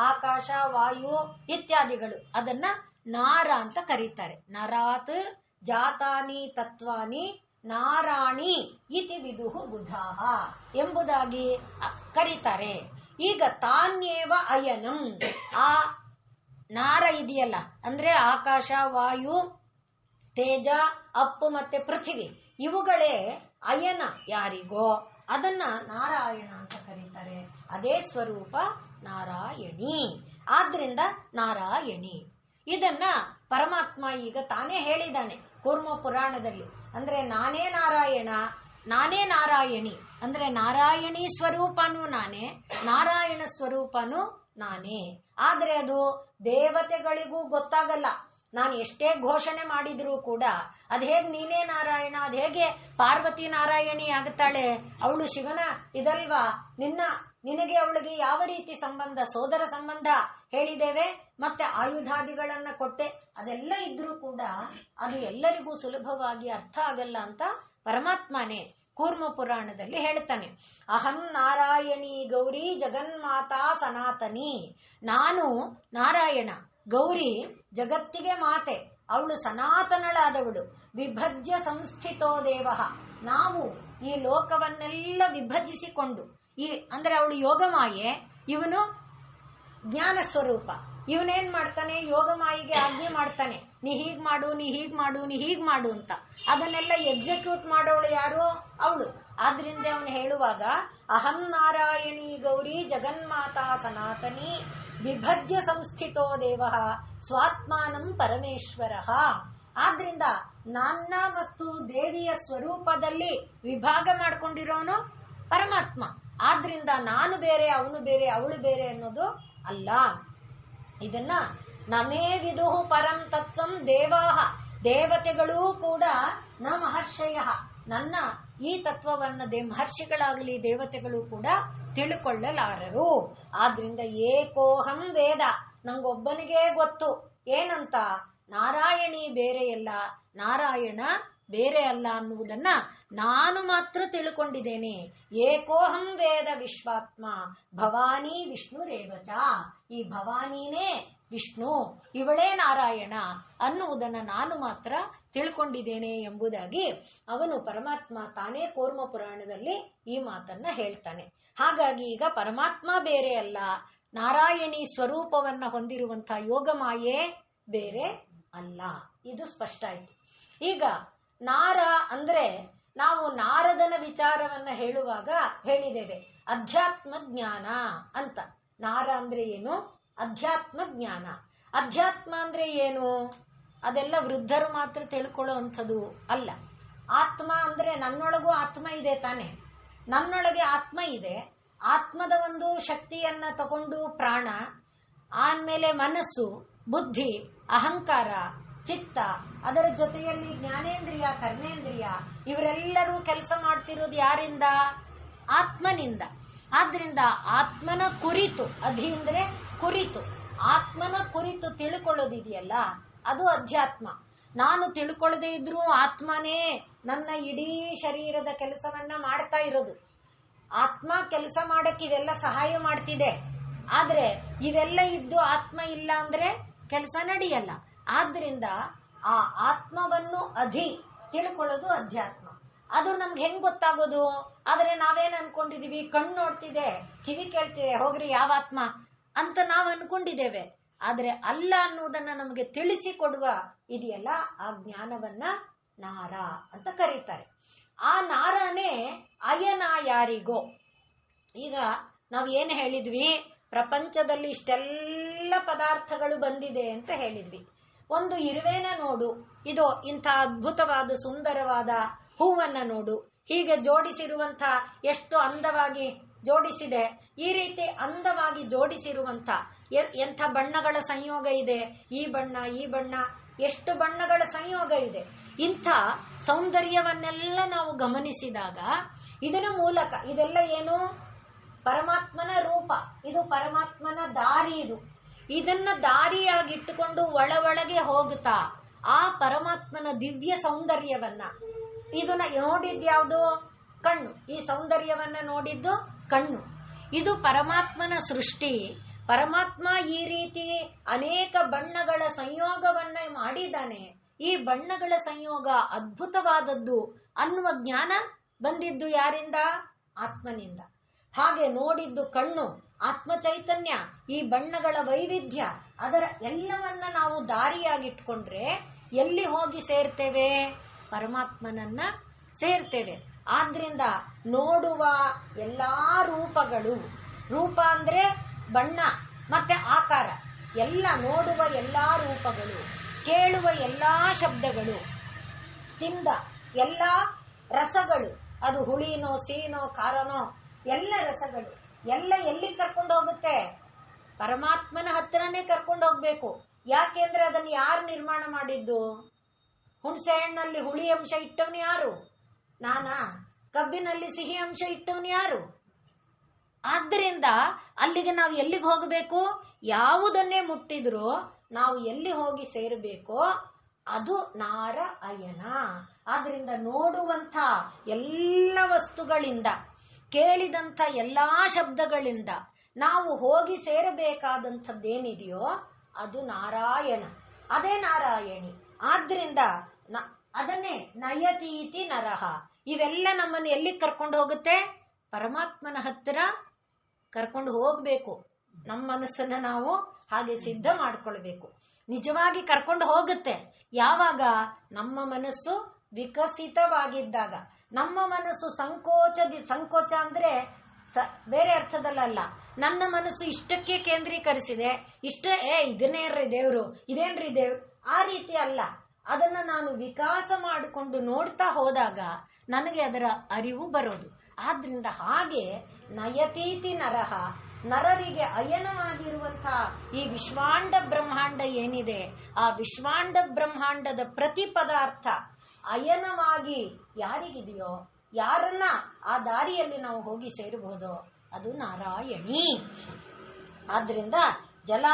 ಆಕಾಶ ವಾಯು ಇತ್ಯಾದಿಗಳು. ಅದನ್ನ ನಾರ ಅಂತ ಕರೀತಾರೆ. ನರಾತ್ ಜಾತಾನಿ ತತ್ವಾನಿ ನಾರಾಣಿ ಇತಿ ವಿದುಹು ಬುಧಾಹ ಎಂಬುದಾಗಿ ಕರೀತಾರೆ. ಈಗ ತಾನ್ಯೇವ ಅಯನಂ, ಆ ನಾರ ಇದೆಯಲ್ಲ ಅಂದ್ರೆ ಆಕಾಶ ವಾಯು ತೇಜ ಅಪ್ಪು ಮತ್ತೆ ಪೃಥ್ವಿ, ಇವುಗಳೇ ಅಯನ ಯಾರಿಗೋ ಅದನ್ನ ನಾರಾಯಣ ಅಂತ ಕರೀತಾರೆ. ಅದೇ ಸ್ವರೂಪ ನಾರಾಯಣಿ. ಆದ್ರಿಂದ ನಾರಾಯಣಿ ಇದನ್ನ ಪರಮಾತ್ಮ ಈಗ ತಾನೇ ಹೇಳಿದ್ದಾನೆ ಕೂರ್ಮ ಪುರಾಣದಲ್ಲಿ. ಅಂದ್ರೆ ನಾನೇ ನಾರಾಯಣ, ನಾನೇ ನಾರಾಯಣಿ ಅಂದ್ರೆ ನಾರಾಯಣಿ ಸ್ವರೂಪನೂ ನಾನೇ, ನಾರಾಯಣ ಸ್ವರೂಪನೂ ನಾನೇ. ಆದ್ರೆ ಅದು ದೇವತೆಗಳಿಗೂ ಗೊತ್ತಾಗಲ್ಲ. ನಾನು ಎಷ್ಟೇ ಘೋಷಣೆ ಮಾಡಿದ್ರೂ ಕೂಡ ಅದ್ ಹೇಗೆ ನೀನೇ ನಾರಾಯಣ, ಅದ್ ಹೇಗೆ ಪಾರ್ವತಿ ನಾರಾಯಣಿ ಆಗುತ್ತಾಳೆ? ಅವಳು ಶಿವನ ಇದಲ್ವಾ? ನಿನಗೆ ಅವಳಿಗೆ ಯಾವ ರೀತಿ ಸಂಬಂಧ? ಸೋದರ ಸಂಬಂಧ ಹೇಳಿದ್ದೇವೆ, ಮತ್ತೆ ಆಯುಧಾದಿಗಳನ್ನ ಕೊಟ್ಟೆ. ಅದೆಲ್ಲ ಇದ್ರೂ ಕೂಡ ಅದು ಎಲ್ಲರಿಗೂ ಸುಲಭವಾಗಿ ಅರ್ಥ ಆಗಲ್ಲ ಅಂತ ಪರಮಾತ್ಮನೇ ಕೂರ್ಮ ಪುರಾಣದಲ್ಲಿ ಹೇಳ್ತಾನೆ. ಅಹಂ ನಾರಾಯಣಿ ಗೌರಿ ಜಗನ್ಮಾತಾ ಸನಾತನಿ. ನಾನು ನಾರಾಯಣ, ಗೌರಿ ಜಗತ್ತಿಗೆ ಮಾತೆ, ಅವಳು ಸನಾತನಳಾದವಳು. ವಿಭಜ್ಯ ಸಂಸ್ಥಿತೋ ದೇವ, ನಾವು ಈ ಲೋಕವನ್ನೆಲ್ಲ ವಿಭಜಿಸಿಕೊಂಡು, ಅಂದ್ರೆ ಅವಳು ಯೋಗಮಾಯೆ, ಇವನು ಜ್ಞಾನ ಸ್ವರೂಪ. ಇವನೇನ್ ಮಾಡ್ತಾನೆ, ಯೋಗಮಾಯಿಗೆ ಆಜ್ಞೆ ಮಾಡ್ತಾನೆ, ನೀ ಹೀಗ್ ಮಾಡು, ನೀ ಹೀಗ್ ಮಾಡು, ನೀ ಹೀಗ್ ಮಾಡು ಅಂತ. ಅದನ್ನೆಲ್ಲ ಎಕ್ಸಿಕ್ಯೂಟ್ ಮಾಡೋಳು ಯಾರು? ಅವಳು. ಆದ್ರಿಂದ ಅವನು ಹೇಳುವಾಗ ಅಹಂ ನಾರಾಯಣಿ ಗೌರಿ ಜಗನ್ಮಾತಾ ಸನಾತನಿ ವಿಭಜ್ಯ ಸಂಸ್ಥಿತೋ ದೇವ ಸ್ವಾತ್ಮಾನಂ ಪರಮೇಶ್ವರ. ಆದ್ರಿಂದ ನನ್ನ ಮತ್ತು ದೇವಿಯ ಸ್ವರೂಪದಲ್ಲಿ ವಿಭಾಗ ಮಾಡ್ಕೊಂಡಿರೋನು ಪರಮಾತ್ಮ. ಆದ್ರಿಂದ ನಾನು ಬೇರೆ, ಅವನು ಬೇರೆ, ಅವಳು ಬೇರೆ ಅನ್ನೋದು ಅಲ್ಲ. ಇದನ್ನ ನಮೇ ವಿದುಹು ಪರಂ ತತ್ವಂ ದೇವಾಹ, ದೇವತೆಗಳೂ ಕೂಡ ನ ಮಹರ್ಷಯ, ನನ್ನ ಈ ತತ್ವವನ್ನ ಮಹರ್ಷಿಗಳಾಗಲಿ ದೇವತೆಗಳು ಕೂಡ ತಿಳ್ಕೊಳ್ಳಲಾರರು. ಆದ್ರಿಂದ ಏಕೋಹಂ ವೇದ, ನಂಗೊಬ್ಬನಿಗೆ ಗೊತ್ತು ಏನಂತ, ನಾರಾಯಣಿ ಬೇರೆಯಲ್ಲ, ನಾರಾಯಣ ಬೇರೆ ಅಲ್ಲ ಅನ್ನುವುದನ್ನ ನಾನು ಮಾತ್ರ ತಿಳ್ಕೊಂಡಿದ್ದೇನೆ. ಏಕೋಹಂ ವೇದ ವಿಶ್ವಾತ್ಮ ಭವಾನಿ ವಿಷ್ಣು ರೇವಚ, ಈ ಭವಾನಿನೇ ವಿಷ್ಣು, ಇವಳೇ ನಾರಾಯಣ ಅನ್ನುವುದನ್ನು ನಾನು ಮಾತ್ರ ತಿಳ್ಕೊಂಡಿದ್ದೇನೆ ಎಂಬುದಾಗಿ ಅವನು ಪರಮಾತ್ಮ ತಾನೇ ಕೂರ್ಮ ಪುರಾಣದಲ್ಲಿ ಈ ಮಾತನ್ನ ಹೇಳ್ತಾನೆ. ಹಾಗಾಗಿ ಈಗ ಪರಮಾತ್ಮ ಬೇರೆ ಅಲ್ಲ, ನಾರಾಯಣಿ ಸ್ವರೂಪವನ್ನ ಹೊಂದಿರುವಂತಹ ಯೋಗಮಾಯೆ ಬೇರೆ ಅಲ್ಲ. ಇದು ಸ್ಪಷ್ಟ ಆಯ್ತು. ಈಗ ನಾರ ಅಂದ್ರೆ ನಾವು ನಾರದನ ವಿಚಾರವನ್ನ ಹೇಳುವಾಗ ಹೇಳಿದ್ದೇವೆ ಅಧ್ಯಾತ್ಮ ಜ್ಞಾನ ಅಂತ. ನಾರ ಅಂದ್ರೆ ಏನು? ಅಧ್ಯಾತ್ಮ ಜ್ಞಾನ. ಅಧ್ಯಾತ್ಮ ಅಂದ್ರೆ ಏನು? ಅದೆಲ್ಲ ವೃದ್ಧರು ಮಾತ್ರ ತಿಳ್ಕೊಳ್ಳೋ ಅಂಥದ್ದು ಅಲ್ಲ. ಆತ್ಮ ಅಂದ್ರೆ ನನ್ನೊಳಗೂ ಆತ್ಮ ಇದೆ ತಾನೆ, ನನ್ನೊಳಗೆ ಆತ್ಮ ಇದೆ. ಆತ್ಮದ ಒಂದು ಶಕ್ತಿಯನ್ನ ತಗೊಂಡು ಪ್ರಾಣ, ಆಮೇಲೆ ಮನಸ್ಸು, ಬುದ್ಧಿ, ಅಹಂಕಾರ, ಚಿತ್ತ, ಅದರ ಜೊತೆಯಲ್ಲಿ ಜ್ಞಾನೇಂದ್ರಿಯ, ಕರ್ಮೇಂದ್ರಿಯ, ಇವರೆಲ್ಲರೂ ಕೆಲಸ ಮಾಡ್ತಿರೋದು ಯಾರಿಂದ? ಆತ್ಮನಿಂದ. ಆದ್ರಿಂದ ಆತ್ಮನ ಕುರಿತು, ಅಧಿ ಅಂದ್ರೆ ಕುರಿತು, ಆತ್ಮನ ಕುರಿತು ತಿಳ್ಕೊಳ್ಳೋದಿದೆಯಲ್ಲ ಅದು ಅಧ್ಯಾತ್ಮ. ನಾನು ತಿಳ್ಕೊಳ್ಳದೆ ಇದ್ರೂ ಆತ್ಮನೇ ನನ್ನ ಇಡೀ ಶರೀರದ ಕೆಲಸವನ್ನ ಮಾಡ್ತಾ ಇರೋದು. ಆತ್ಮ ಕೆಲಸ ಮಾಡಕ್ಕೆ ಇವೆಲ್ಲ ಸಹಾಯ ಮಾಡ್ತಿದೆ. ಆದ್ರೆ ಇವೆಲ್ಲ ಇದ್ದು ಆತ್ಮ ಇಲ್ಲ ಅಂದ್ರೆ ಕೆಲಸ ನಡೆಯಲ್ಲ. ಆದ್ರಿಂದ ಆ ಆತ್ಮವನ್ನು ತಿಳ್ಕೊಳ್ಳೋದು ಅಧ್ಯಾತ್ಮ. ಅದು ನಮ್ಗೆ ಹೆಂಗ್ ಗೊತ್ತಾಗೋದು? ಆದ್ರೆ ನಾವೇನ್ ಅನ್ಕೊಂಡಿದೀವಿ, ಕಣ್ಣು ನೋಡ್ತಿದೆ, ಕಿವಿ ಕೇಳ್ತಿದೆ, ಹೋಗ್ರಿ ಯಾವ ಆತ್ಮ ಅಂತ ನಾವು ಅನ್ಕೊಂಡಿದ್ದೇವೆ. ಆದ್ರೆ ಅಲ್ಲ ಅನ್ನುವುದನ್ನ ನಮಗೆ ತಿಳಿಸಿಕೊಡುವ ಇದೆಯಲ್ಲ, ಆ ಜ್ಞಾನವನ್ನ ನಾರ ಅಂತ ಕರೀತಾರೆ. ಆ ನಾರನೇ ಅಯನ ಯಾರಿಗೋ. ಈಗ ನಾವು ಏನು ಹೇಳಿದ್ವಿ, ಪ್ರಪಂಚದಲ್ಲಿ ಇಷ್ಟೆಲ್ಲ ಪದಾರ್ಥಗಳು ಬಂದಿದೆ ಅಂತ ಹೇಳಿದ್ವಿ. ಒಂದು ಇರುವೆನ ನೋಡು, ಇದು ಇಂಥ ಅದ್ಭುತವಾದ ಸುಂದರವಾದ ಹೂವನ್ನ ನೋಡು, ಹೀಗೆ ಜೋಡಿಸಿರುವಂಥ ಎಷ್ಟು ಅಂದವಾಗಿ ಜೋಡಿಸಿದೆ. ಈ ರೀತಿ ಅಂದವಾಗಿ ಜೋಡಿಸಿರುವಂಥ ಎಂಥ ಬಣ್ಣಗಳ ಸಂಯೋಗ ಇದೆ, ಈ ಬಣ್ಣ ಈ ಬಣ್ಣ, ಎಷ್ಟು ಬಣ್ಣಗಳ ಸಂಯೋಗ ಇದೆ. ಇಂಥ ಸೌಂದರ್ಯವನ್ನೆಲ್ಲ ನಾವು ಗಮನಿಸಿದಾಗ ಇದರ ಮೂಲಕ, ಇದೆಲ್ಲ ಏನು? ಪರಮಾತ್ಮನ ರೂಪ, ಇದು ಪರಮಾತ್ಮನ ದಾರಿ. ಇದನ್ನ ದಾರಿಯಾಗಿಟ್ಟುಕೊಂಡು ಒಳಗೆ ಹೋಗುತ್ತಾ ಆ ಪರಮಾತ್ಮನ ದಿವ್ಯ ಸೌಂದರ್ಯವನ್ನ, ಇದನ್ನ ನೋಡಿದ್ಯಾವುದು? ಕಣ್ಣು. ಈ ಸೌಂದರ್ಯವನ್ನ ನೋಡಿದ್ದು ಕಣ್ಣು. ಇದು ಪರಮಾತ್ಮನ ಸೃಷ್ಟಿ. ಪರಮಾತ್ಮ ಈ ರೀತಿ ಅನೇಕ ಬಣ್ಣಗಳ ಸಂಯೋಗವನ್ನ ಮಾಡಿದ್ದಾನೆ. ಈ ಬಣ್ಣಗಳ ಸಂಯೋಗ ಅದ್ಭುತವಾದದ್ದು ಅನ್ನುವ ಜ್ಞಾನ ಬಂದಿದ್ದು ಯಾರಿಂದ? ಆತ್ಮನಿಂದ. ಹಾಗೆ ನೋಡಿದ್ದು ಕಣ್ಣು, ಆತ್ಮ ಚೈತನ್ಯ, ಈ ಬಣ್ಣಗಳ ವೈವಿಧ್ಯ, ಅದರ ಎಲ್ಲವನ್ನ ನಾವು ದಾರಿಯಾಗಿಟ್ಕೊಂಡ್ರೆ ಎಲ್ಲಿ ಹೋಗಿ ಸೇರ್ತೇವೆ? ಪರಮಾತ್ಮನನ್ನ ಸೇರ್ತೇವೆ. ಆದ್ರಿಂದ ನೋಡುವ ಎಲ್ಲಾ ರೂಪಗಳು, ರೂಪ ಅಂದ್ರೆ ಬಣ್ಣ ಮತ್ತೆ ಆಕಾರ, ಎಲ್ಲ ನೋಡುವ ಎಲ್ಲಾ ರೂಪಗಳು, ಕೇಳುವ ಎಲ್ಲಾ ಶಬ್ದಗಳು, ತಿಂದ ಎಲ್ಲಾ ರಸಗಳು, ಅದು ಹುಳಿನೋ ಸಿಹಿನೋ ಖಾರನೋ, ಎಲ್ಲ ರಸಗಳು ಎಲ್ಲ ಎಲ್ಲಿ ಕರ್ಕೊಂಡು ಹೋಗುತ್ತೆ? ಪರಮಾತ್ಮನ ಹತ್ರನೇ ಕರ್ಕೊಂಡು ಹೋಗ್ಬೇಕು. ಯಾಕೆಂದ್ರೆ ಅದನ್ನು ಯಾರು ನಿರ್ಮಾಣ ಮಾಡಿದ್ದು? ಹುಣಸೆ ಹಣ್ಣಲ್ಲಿ ಹುಳಿ ಅಂಶ ಇಟ್ಟವನು ಯಾರು? ನಾನಾ? ಕಬ್ಬಿನಲ್ಲಿ ಸಿಹಿ ಅಂಶ ಇಟ್ಟವನು ಯಾರು? ಆದ್ದರಿಂದ ಅಲ್ಲಿಗೆ ನಾವು ಎಲ್ಲಿಗೆ ಹೋಗಬೇಕು? ಯಾವುದನ್ನೇ ಮುಟ್ಟಿದ್ರೂ ನಾವು ಎಲ್ಲಿ ಹೋಗಿ ಸೇರಬೇಕೋ ಅದು ನಾರ ಅಯನ. ಆದ್ರಿಂದ ನೋಡುವಂಥ ಎಲ್ಲ ವಸ್ತುಗಳಿಂದ, ಕೇಳಿದಂಥ ಎಲ್ಲಾ ಶಬ್ದಗಳಿಂದ ನಾವು ಹೋಗಿ ಸೇರಬೇಕಾದಂಥದ್ದೇನಿದೆಯೋ ಅದು ನಾರಾಯಣ, ಅದೇ ನಾರಾಯಣಿ. ಆದ್ರಿಂದ ಅದನ್ನೇ ನಯತೀತಿ ನರಹ. ಇವೆಲ್ಲ ನಮ್ಮನ್ನು ಎಲ್ಲಿಗೆ ಕರ್ಕೊಂಡು ಹೋಗುತ್ತೆ? ಪರಮಾತ್ಮನ ಹತ್ತಿರ ಕರ್ಕೊಂಡು ಹೋಗ್ಬೇಕು. ನಮ್ಮ ಮನಸ್ಸನ್ನ ನಾವು ಹಾಗೆ ಸಿದ್ಧ ಮಾಡ್ಕೊಳ್ಬೇಕು. ನಿಜವಾಗಿ ಕರ್ಕೊಂಡು ಹೋಗುತ್ತೆ ಯಾವಾಗ? ನಮ್ಮ ಮನಸ್ಸು ವಿಕಸಿತವಾಗಿದ್ದಾಗ. ನಮ್ಮ ಮನಸ್ಸು ಸಂಕೋಚ ಅಂದ್ರೆ ಬೇರೆ ಅರ್ಥದಲ್ಲ. ನನ್ನ ಮನಸ್ಸು ಇಷ್ಟಕ್ಕೆ ಕೇಂದ್ರೀಕರಿಸಿದೆ, ಇದನ್ನೇನ್ರಿ ದೇವ್ರು, ಇದೇನ್ರಿ ದೇವ್ರು, ಆ ರೀತಿ ಅಲ್ಲ. ಅದನ್ನ ನಾನು ವಿಕಾಸ ಮಾಡಿಕೊಂಡು ನೋಡ್ತಾ ಹೋದಾಗ ನನಗೆ ಅದರ ಅರಿವು ಬರೋದು. ಆದ್ರಿಂದ ಹಾಗೆ ನಯತೀತಿ ನರಹ, ನರರಿಗೆ ಅಯನವಾಗಿರುವಂತಹ ಈ ವಿಶ್ವಾಂಡ ಬ್ರಹ್ಮಾಂಡ ಏನಿದೆ, ಆ ವಿಶ್ವಾಂಡ ಬ್ರಹ್ಮಾಂಡದ ಪ್ರತಿ ಪದಾರ್ಥ ಅಯನವಾಗಿ ಯಾರಿಗಿದೆಯೋ, ಯಾರನ್ನ ಆ ದಾರಿಯಲ್ಲಿ ನಾವು ಹೋಗಿ ಸೇರಬಹುದೋ ಅದು ನಾರಾಯಣಿ. ಆದ್ರಿಂದ ಜಲ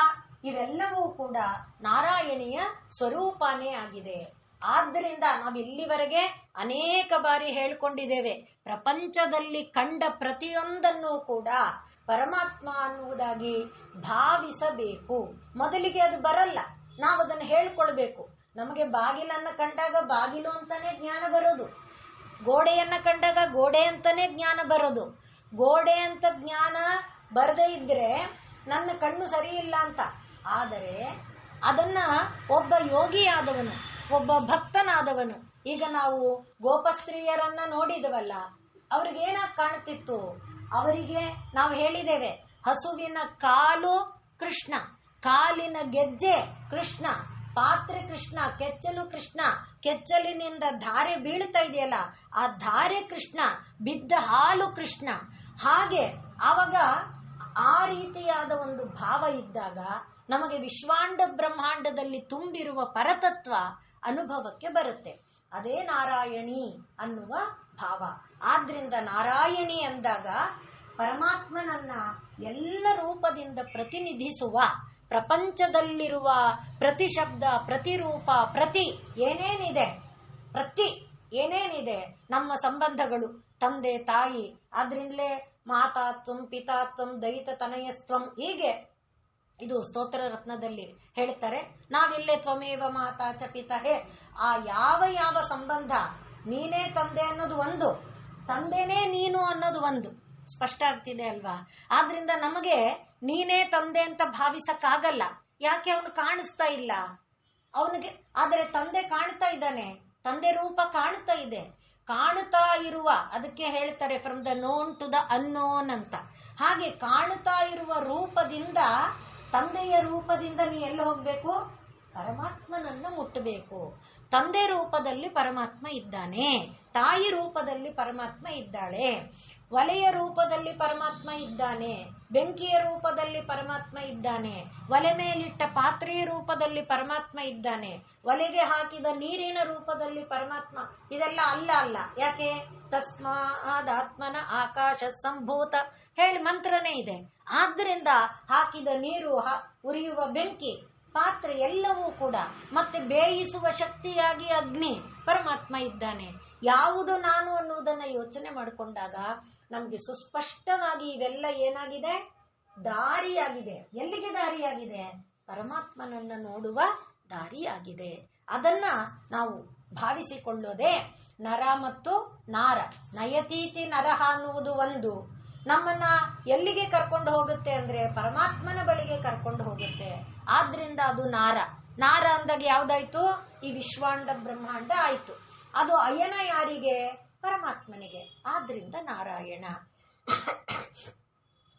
ಇವೆಲ್ಲವೂ ಕೂಡ ನಾರಾಯಣಿಯ ಸ್ವರೂಪನೇ ಆಗಿದೆ. ಆದ್ದರಿಂದ ನಾವು ಇಲ್ಲಿವರೆಗೆ ಅನೇಕ ಬಾರಿ ಹೇಳ್ಕೊಂಡಿದ್ದೇವೆ, ಪ್ರಪಂಚದಲ್ಲಿ ಕಂಡ ಪ್ರತಿಯೊಂದನ್ನು ಕೂಡ ಪರಮಾತ್ಮ ಅನ್ನುವುದಾಗಿ ಭಾವಿಸಬೇಕು. ಮೊದಲಿಗೆ ಅದು ಬರಲ್ಲ, ನಾವು ಅದನ್ನು ಹೇಳ್ಕೊಳ್ಬೇಕು. ನಮಗೆ ಬಾಗಿಲನ್ನ ಕಂಡಾಗ ಬಾಗಿಲು ಅಂತಾನೆ ಜ್ಞಾನ ಬರೋದು, ಗೋಡೆಯನ್ನ ಕಂಡಾಗ ಗೋಡೆ ಅಂತಾನೆ ಜ್ಞಾನ ಬರೋದು. ಗೋಡೆ ಅಂತ ಜ್ಞಾನ ಬರದೇ ಇದ್ರೆ ನನ್ನ ಕಣ್ಣು ಸರಿ ಇಲ್ಲ ಅಂತ. ಆದರೆ ಅದನ್ನ ಒಬ್ಬ ಯೋಗಿಯಾದವನು, ಒಬ್ಬ ಭಕ್ತನಾದವನು, ಈಗ ನಾವು ಗೋಪಸ್ತ್ರೀಯರನ್ನ ನೋಡಿದವಲ್ಲ, ಅವ್ರಿಗೇನಾಗಿ ಕಾಣ್ತಿತ್ತು? ಅವರಿಗೆ ನಾವು ಹೇಳಿದ್ದೇವೆ, ಹಸುವಿನ ಕಾಲು ಕೃಷ್ಣ, ಕಾಲಿನ ಗೆಜ್ಜೆ ಕೃಷ್ಣ, ಪಾತ್ರೆ ಕೃಷ್ಣ, ಕೆಚ್ಚಲು ಕೃಷ್ಣ, ಕೆಚ್ಚಲಿನಿಂದ ಧಾರೆ ಬೀಳ್ತಾ ಇದೆಯಲ್ಲ ಆ ಧಾರೆ ಕೃಷ್ಣ, ಬಿದ್ದ ಹಾಲು ಕೃಷ್ಣ. ಹಾಗೆ ಆವಾಗ ಆ ರೀತಿಯಾದ ಒಂದು ಭಾವ ಇದ್ದಾಗ ನಮಗೆ ವಿಶ್ವಾಂಡ ಬ್ರಹ್ಮಾಂಡದಲ್ಲಿ ತುಂಬಿರುವ ಪರತತ್ವ ಅನುಭವಕ್ಕೆ ಬರುತ್ತೆ. ಅದೇ ನಾರಾಯಣಿ ಅನ್ನುವ ಭಾವ. ಆದ್ರಿಂದ ನಾರಾಯಣಿ ಅಂದಾಗ ಪರಮಾತ್ಮನನ್ನ ಎಲ್ಲ ರೂಪದಿಂದ ಪ್ರತಿನಿಧಿಸುವ, ಪ್ರಪಂಚದಲ್ಲಿರುವ ಪ್ರತಿ ಶಬ್ದ, ಪ್ರತಿ ರೂಪ, ಪ್ರತಿ ಏನೇನಿದೆ ನಮ್ಮ ಸಂಬಂಧಗಳು, ತಂದೆ ತಾಯಿ, ಆದ್ರಿಂದಲೇ ಮಾತಾತ್ವಂ ಪಿತಾತ್ವಂ ದೈತ ತನಯಸ್ತ್ವಂ, ಹೀಗೆ ಇದು ಸ್ತೋತ್ರ ರತ್ನದಲ್ಲಿ ಹೇಳ್ತಾರೆ. ನಾವಿಲ್ಲೇ ತ್ವಮೇವ ಮಾತಾ ಚ ಪಿತಹೇ, ಆ ಯಾವ ಸಂಬಂಧ, ನೀನೇ ತಂದೆ ಅನ್ನೋದು ಒಂದು, ತಂದೆನೇ ನೀನು ಅನ್ನೋದು ಒಂದು. ಸ್ಪಷ್ಟ ಆಗ್ತಿದೆ ಅಲ್ವಾ? ಆದ್ರಿಂದ ನಮಗೆ ನೀನೇ ತಂದೆ ಅಂತ ಭಾವಿಸಕ್ಕಾಗಲ್ಲ. ಯಾಕೆ? ಅವನು ಕಾಣಿಸ್ತಾ ಇಲ್ಲ ಅವನಿಗೆ. ಆದರೆ ತಂದೆ ಕಾಣ್ತಾ ಇದ್ದಾನೆ, ತಂದೆ ರೂಪ ಕಾಣ್ತಾ ಇದೆ. ಕಾಣ್ತಾ ಇರುವ, ಅದಕ್ಕೆ ಹೇಳ್ತಾರೆ from the known to the unknown ಅಂತ. ಹಾಗೆ ಕಾಣ್ತಾ ಇರುವ ರೂಪದಿಂದ, ತಂದೆಯ ರೂಪದಿಂದ ನೀ ಎಲ್ಲಿ ಹೋಗ್ಬೇಕು? ಪರಮಾತ್ಮನನ್ನ ಮುಟ್ಟಬೇಕು. ತಂದೆ ರೂಪದಲ್ಲಿ ಪರಮಾತ್ಮ ಇದ್ದಾನೆ, ತಾಯಿ ರೂಪದಲ್ಲಿ ಪರಮಾತ್ಮ ಇದ್ದಾಳೆ, ಒಲೆಯ ರೂಪದಲ್ಲಿ ಪರಮಾತ್ಮ ಇದ್ದಾನೆ, ಬೆಂಕಿಯ ರೂಪದಲ್ಲಿ ಪರಮಾತ್ಮ ಇದ್ದಾನೆ, ಒಲೆ ಮೇಲಿಟ್ಟ ಪಾತ್ರೆಯ ರೂಪದಲ್ಲಿ ಪರಮಾತ್ಮ ಇದ್ದಾನೆ, ಒಲೆಗೆ ಹಾಕಿದ ನೀರಿನ ರೂಪದಲ್ಲಿ ಪರಮಾತ್ಮ. ಇದೆಲ್ಲ ಅಲ್ಲ. ಯಾಕೆ? ತಸ್ಮಾದಾತ್ಮನ ಆಕಾಶ ಸಂಭೂತ ಹೇಳಿ ಮಂತ್ರನೇ ಇದೆ. ಆದ್ರಿಂದ ಹಾಕಿದ ನೀರು, ಉರಿಯುವ ಬೆಂಕಿ, ಪಾತ್ರೆ ಎಲ್ಲವೂ ಕೂಡ, ಮತ್ತೆ ಬೇಯಿಸುವ ಶಕ್ತಿಯಾಗಿ ಅಗ್ನಿ, ಪರಮಾತ್ಮ ಇದ್ದಾನೆ. ಯಾವುದು ನಾನು ಅನ್ನುವುದನ್ನ ಯೋಚನೆ ಮಾಡಿಕೊಂಡಾಗ ನಮ್ಗೆ ಸುಸ್ಪಷ್ಟವಾಗಿ ಇವೆಲ್ಲ ಏನಾಗಿದೆ? ದಾರಿಯಾಗಿದೆ. ಎಲ್ಲಿಗೆ ದಾರಿಯಾಗಿದೆ? ಪರಮಾತ್ಮನನ್ನ ನೋಡುವ ದಾರಿಯಾಗಿದೆ. ಅದನ್ನ ನಾವು ಭಾವಿಸಿಕೊಳ್ಳೋದೇ ನರ ಮತ್ತು ನಾರ. ನಯತೀತಿ ನರಹ ಅನ್ನುವುದು ಒಂದು ನಮ್ಮನ್ನ ಎಲ್ಲಿಗೆ ಕರ್ಕೊಂಡು ಹೋಗುತ್ತೆ ಅಂದ್ರೆ ಪರಮಾತ್ಮನ ಬಳಿಗೆ ಕರ್ಕೊಂಡು ಹೋಗುತ್ತೆ. ಆದ್ರಿಂದ ಅದು ನಾರ. ನಾರ ಅಂದಾಗ ಯಾವ್ದಾಯ್ತು? ಈ ವಿಶ್ವಾಂಡ ಬ್ರಹ್ಮಾಂಡ ಆಯ್ತು. ಅದು ಅಯನ ಯಾರಿಗೆ? ಪರಮಾತ್ಮನಿಗೆ. ಆದ್ರಿಂದ ನಾರಾಯಣ.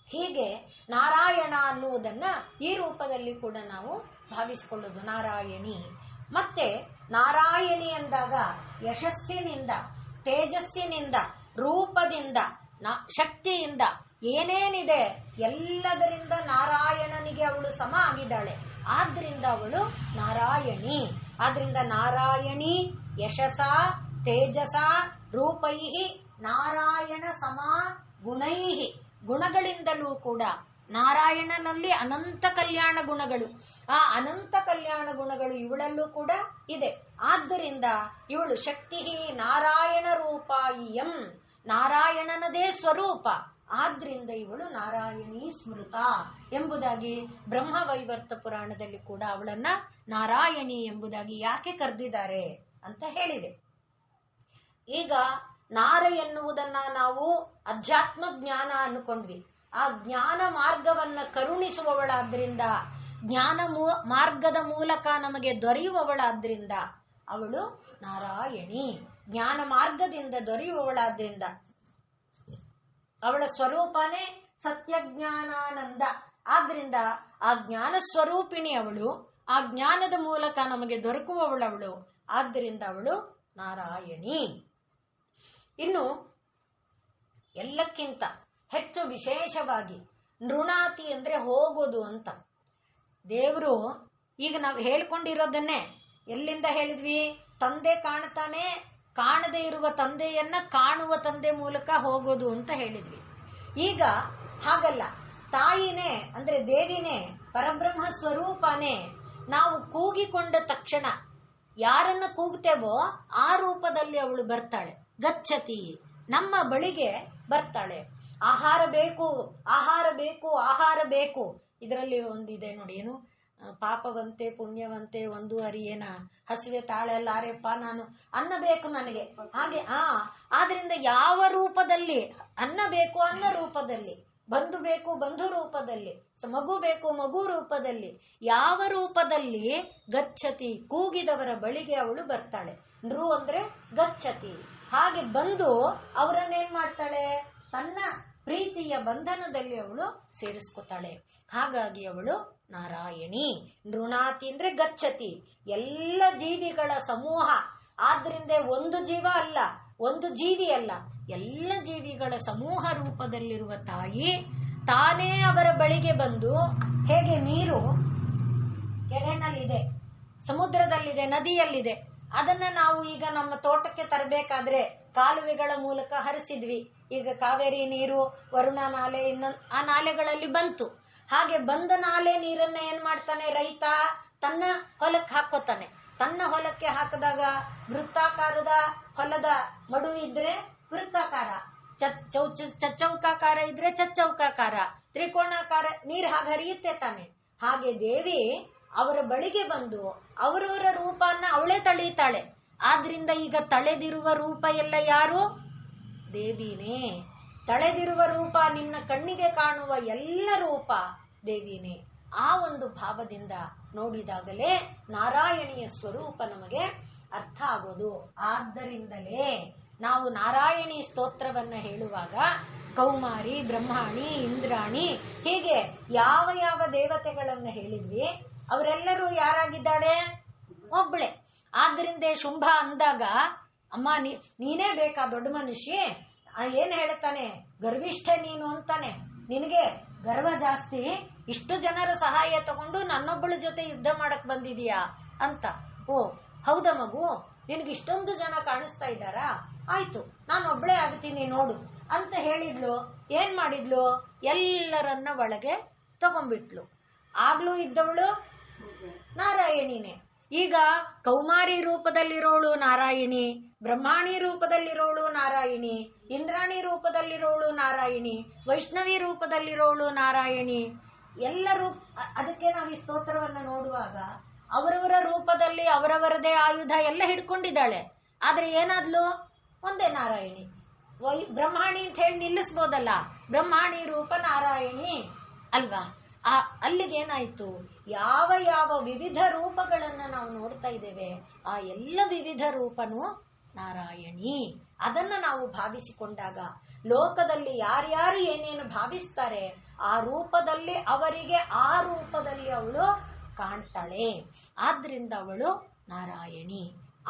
ಹೀಗೆ ನಾರಾಯಣ ಅನ್ನುವುದನ್ನ ಈ ರೂಪದಲ್ಲಿ ಕೂಡ ನಾವು ಭಾವಿಸಿಕೊಳ್ಳೋದು, ನಾರಾಯಣಿ. ಮತ್ತೆ ನಾರಾಯಣಿ ಅಂದಾಗ ಯಶಸ್ಸಿನಿಂದ, ತೇಜಸ್ಸಿನಿಂದ, ರೂಪದಿಂದ, ಶಕ್ತಿಯಿಂದ ಏನೇನಿದೆ ಎಲ್ಲದರಿಂದ ನಾರಾಯಣನಿಗೆ ಅವಳು ಸಮ ಆಗಿದ್ದಾಳೆ. ಆದ್ರಿಂದ ಅವಳು ನಾರಾಯಣಿ. ಆದ್ರಿಂದ ನಾರಾಯಣಿ ಯಶಸ ತೇಜಸ ರೂಪೈ ನಾರಾಯಣ ಸಮ ಗುಣೈ, ಗುಣಗಳಿಂದಲೂ ಕೂಡ ನಾರಾಯಣನಲ್ಲಿ ಅನಂತ ಕಲ್ಯಾಣ ಗುಣಗಳು, ಆ ಅನಂತ ಕಲ್ಯಾಣ ಗುಣಗಳು ಇವಳಲ್ಲೂ ಕೂಡ ಇದೆ. ಆದ್ದರಿಂದ ಇವಳು ಶಕ್ತಿ ನಾರಾಯಣ ರೂಪ ಇಯಂ, ನಾರಾಯಣನದೇ ಸ್ವರೂಪ. ಆದ್ರಿಂದ ಇವಳು ನಾರಾಯಣೀ ಸ್ಮೃತ ಎಂಬುದಾಗಿ ಬ್ರಹ್ಮವೈವರ್ತ ಪುರಾಣದಲ್ಲಿ ಕೂಡ ಅವಳನ್ನ ನಾರಾಯಣಿ ಎಂಬುದಾಗಿ ಯಾಕೆ ಕರೆದಿದ್ದಾರೆ ಅಂತ ಹೇಳಿದೆ. ಈಗ ನಾರ ಎನ್ನುವುದನ್ನ ನಾವು ಅಧ್ಯಾತ್ಮ ಜ್ಞಾನ ಅನ್ಕೊಂಡ್ವಿ. ಆ ಜ್ಞಾನ ಮಾರ್ಗವನ್ನ ಕರುಣಿಸುವವಳಾದ್ರಿಂದ, ಜ್ಞಾನ ಮಾರ್ಗದ ಮೂಲಕ ನಮಗೆ ದೊರೆಯುವವಳಾದ್ರಿಂದ ಅವಳು ನಾರಾಯಣಿ. ಜ್ಞಾನ ಮಾರ್ಗದಿಂದ ದೊರೆಯುವವಳಾದ್ರಿಂದ ಅವಳ ಸ್ವರೂಪನೇ ಸತ್ಯಜ್ಞಾನಾನಂದ. ಆದ್ರಿಂದ ಆ ಜ್ಞಾನ ಸ್ವರೂಪಿಣಿ ಅವಳು, ಆ ಜ್ಞಾನದ ಮೂಲಕ ನಮಗೆ ದೊರಕುವವಳವಳು. ಆದ್ದರಿಂದ ಅವಳು ನಾರಾಯಣಿ. ಇನ್ನು ಎಲ್ಲಕ್ಕಿಂತ ಹೆಚ್ಚು ವಿಶೇಷವಾಗಿ ನೃಣಾತಿ ಅಂದ್ರೆ ಹೋಗೋದು ಅಂತ. ದೇವರು ಈಗ ನಾವು ಹೇಳ್ಕೊಂಡಿರೋದನ್ನೇ ಎಲ್ಲಿಂದ ಹೇಳಿದ್ವಿ? ತಂದೆ ಕಾಣ್ತಾನೆ, ಕಾಣದೇ ಇರುವ ತಂದೆಯನ್ನ ಕಾಣುವ ತಂದೆ ಮೂಲಕ ಹೋಗೋದು ಅಂತ ಹೇಳಿದ್ವಿ. ಈಗ ಹಾಗಲ್ಲ, ತಾಯಿನೇ ಅಂದ್ರೆ ದೇವಿನೇ, ಪರಬ್ರಹ್ಮ ಸ್ವರೂಪನೇ. ನಾವು ಕೂಗಿಕೊಂಡ ತಕ್ಷಣ ಯಾರನ್ನ ಕೂಗ್ತೇವೋ ಆ ರೂಪದಲ್ಲಿ ಅವಳು ಬರ್ತಾಳೆ. ಗಚ್ಚತಿ, ನಮ್ಮ ಬಳಿಗೆ ಬರ್ತಾಳೆ. ಆಹಾರ ಬೇಕು, ಆಹಾರ ಬೇಕು, ಆಹಾರ ಬೇಕು. ಇದರಲ್ಲಿ ಒಂದಿದೆ ನೋಡಿ, ಏನು ಪಾಪವಂತೆ ಪುಣ್ಯವಂತೆ ಒಂದು ಅರಿಯೇನ ಹಸಿವೆ ತಾಳೆಲ್ಲಾರೆಪ್ಪ, ನಾನು ಅನ್ನ ಬೇಕು ನನಗೆ. ಹಾಗೆ ಆದ್ರಿಂದ ಯಾವ ರೂಪದಲ್ಲಿ ಅನ್ನ ಬೇಕು, ಅನ್ನ ರೂಪದಲ್ಲಿ, ಬಂಧು ಬೇಕು ಬಂಧು ರೂಪದಲ್ಲಿ, ಮಗು ಬೇಕು ಮಗು ರೂಪದಲ್ಲಿ, ಯಾವ ರೂಪದಲ್ಲಿ ಗಚ್ಚತಿ ಕೂಗಿದವರ ಬಳಿಗೆ ಅವಳು ಬರ್ತಾಳೆ. ನೃ ಅಂದ್ರೆ ಗಚ್ಚತಿ. ಹಾಗೆ ಬಂದು ಅವರನ್ನೇನ್ ಮಾಡ್ತಾಳೆ? ತನ್ನ ಪ್ರೀತಿಯ ಬಂಧನದಲ್ಲಿ ಅವಳು ಸೇರಿಸ್ಕೊತಾಳೆ. ಹಾಗಾಗಿ ಅವಳು ನಾರಾಯಣಿ. ನೃಣಾತಿ ಅಂದ್ರೆ ಗಚ್ಚತಿ, ಎಲ್ಲ ಜೀವಿಗಳ ಸಮೂಹ. ಆದ್ರಿಂದ ಒಂದು ಜೀವ ಅಲ್ಲ, ಒಂದು ಜೀವಿ ಅಲ್ಲ, ಎಲ್ಲ ಜೀವಿಗಳ ಸಮೂಹ ರೂಪದಲ್ಲಿರುವ ತಾಯಿ ತಾನೇ ಅವರ ಬಳಿಗೆ ಬಂದು, ಹೇಗೆ ನೀರು ಕೆರೆನಲ್ಲಿದೆ, ಸಮುದ್ರದಲ್ಲಿದೆ, ನದಿಯಲ್ಲಿದೆ, ಅದನ್ನ ನಾವು ಈಗ ನಮ್ಮ ತೋಟಕ್ಕೆ ತರಬೇಕಾದ್ರೆ ಕಾಲುವೆಗಳ ಮೂಲಕ ಹರಿಸಿದ್ವಿ. ಈಗ ಕಾವೇರಿ ನೀರು, ವರುಣ ನಾಲೆ, ಆ ನಾಲೆಗಳಲ್ಲಿ ಬಂತು. ಹಾಗೆ ಬಂದ ನಾಲೆ ನೀರನ್ನ ಏನ್ ಮಾಡ್ತಾನೆ ರೈತ? ತನ್ನ ಹೊಲಕ್ಕೆ ಹಾಕೋತಾನೆ. ತನ್ನ ಹೊಲಕ್ಕೆ ಹಾಕಿದಾಗ ವೃತ್ತಾಕಾರದ ಹೊಲದ ಮಡು ಇದ್ರೆ ವೃತ್ತಾಕಾರ, ಚಚ್ಚೌಕಾಕಾರ ಇದ್ರೆ ಚಚ್ಚೌಕಾಕಾರ, ತ್ರಿಕೋಣಾಕಾರ ನೀರು ಹಾಗೆ ಹರಿಯುತ್ತೆ ತಾನೆ. ಹಾಗೆ ದೇವಿ ಅವರ ಬಳಿಗೆ ಬಂದು ಅವರವರ ರೂಪನ್ನ ಅವಳೇ ತಳೀತಾಳೆ. ಆದ್ರಿಂದ ಈಗ ತಳೆದಿರುವ ರೂಪ ಎಲ್ಲ ಯಾರು? ದೇವಿನೇ. ತಳೆದಿರುವ ರೂಪ, ನಿನ್ನ ಕಣ್ಣಿಗೆ ಕಾಣುವ ಎಲ್ಲ ರೂಪ ದೇವಿನೇ. ಆ ಒಂದು ಭಾವದಿಂದ ನೋಡಿದಾಗಲೇ ನಾರಾಯಣಿಯ ಸ್ವರೂಪ ನಮಗೆ ಅರ್ಥ ಆಗೋದು. ಆದ್ದರಿಂದಲೇ ನಾವು ನಾರಾಯಣಿ ಸ್ತೋತ್ರವನ್ನ ಹೇಳುವಾಗ ಕೌಮಾರಿ, ಬ್ರಹ್ಮಾಣಿ, ಇಂದ್ರಾಣಿ, ಹೀಗೆ ಯಾವ ಯಾವ ದೇವತೆಗಳನ್ನ ಹೇಳಿದ್ವಿ, ಅವರೆಲ್ಲರೂ ಯಾರಾಗಿದ್ದಾಳೆ? ಒಬ್ಬಳೆ. ಆದ್ರಿಂದ ಶುಂಭ ಅಂದಾಗ, ಅಮ್ಮ ನೀನೇ ಬೇಕಾ ದೊಡ್ಡ ಮನುಷ್ಯ? ಏನ್ ಹೇಳ್ತಾನೆ? ಗರ್ವಿಷ್ಠೆ ನೀನು ಅಂತಾನೆ. ನಿನಗೆ ಗರ್ವ ಜಾಸ್ತಿ, ಇಷ್ಟು ಜನರ ಸಹಾಯ ತಗೊಂಡು ನನ್ನೊಬ್ಬಳ ಜೊತೆ ಯುದ್ಧ ಮಾಡಕ್ ಬಂದಿದೀಯಾ ಅಂತ. ಓ ಹೌದಾ ಮಗು, ನಿನಗೆ ಇಷ್ಟೊಂದು ಜನ ಕಾಣಿಸ್ತಾ ಇದ್ದಾರಾ? ಆಯ್ತು, ನಾನು ಒಬ್ಳೆ ಆಗ್ತೀನಿ ನೋಡು ಅಂತ ಹೇಳಿದ್ಲು. ಏನ್ ಮಾಡಿದ್ಲು? ಎಲ್ಲರನ್ನ ಒಳಗೆ ತಗೊಂಡ್ಬಿಟ್ಲು. ಆಗ್ಲೂ ಇದ್ದವಳು ನಾರಾಯಣಿನೇ. ಈಗ ಕೌಮಾರಿ ರೂಪದಲ್ಲಿರೋಳು ನಾರಾಯಣಿ, ಬ್ರಹ್ಮಾಣಿ ರೂಪದಲ್ಲಿರೋಳು ನಾರಾಯಣಿ, ಇಂದ್ರಾಣಿ ರೂಪದಲ್ಲಿರೋಳು ನಾರಾಯಣಿ, ವೈಷ್ಣವಿ ರೂಪದಲ್ಲಿರೋಳು ನಾರಾಯಣಿ. ಎಲ್ಲರೂ ಅದಕ್ಕೆ ನಾವು ಈ ಸ್ತೋತ್ರವನ್ನ ನೋಡುವಾಗ ಅವರವರ ರೂಪದಲ್ಲಿ ಅವರವರದೇ ಆಯುಧ ಎಲ್ಲ ಹಿಡ್ಕೊಂಡಿದ್ದಾಳೆ. ಆದ್ರೆ ಏನಾದ್ಲು? ಒಂದೇ ನಾರಾಯಣಿ. ಬ್ರಹ್ಮಾಣಿ ಅಂತ ಹೇಳಿ ನಿಲ್ಲಿಸ್ಬೋದಲ್ಲ, ಬ್ರಹ್ಮಾಣಿ ರೂಪ ನಾರಾಯಣಿ ಅಲ್ವಾ? ಅಲ್ಲಿಗೇನಾಯ್ತು? ಯಾವ ಯಾವ ವಿವಿಧ ರೂಪಗಳನ್ನ ನಾವು ನೋಡ್ತಾ ಇದ್ದೇವೆ, ಆ ಎಲ್ಲ ವಿವಿಧ ರೂಪನೂ ನಾರಾಯಣಿ. ಅದನ್ನ ನಾವು ಭಾವಿಸಿಕೊಂಡಾಗ ಲೋಕದಲ್ಲಿ ಯಾರ್ಯಾರು ಏನೇನು ಭಾವಿಸ್ತಾರೆ, ಆ ರೂಪದಲ್ಲಿ ಅವರಿಗೆ ಆ ರೂಪದಲ್ಲಿ ಅವಳು ಕಾಣ್ತಾಳೆ. ಆದ್ರಿಂದ ಅವಳು ನಾರಾಯಣಿ,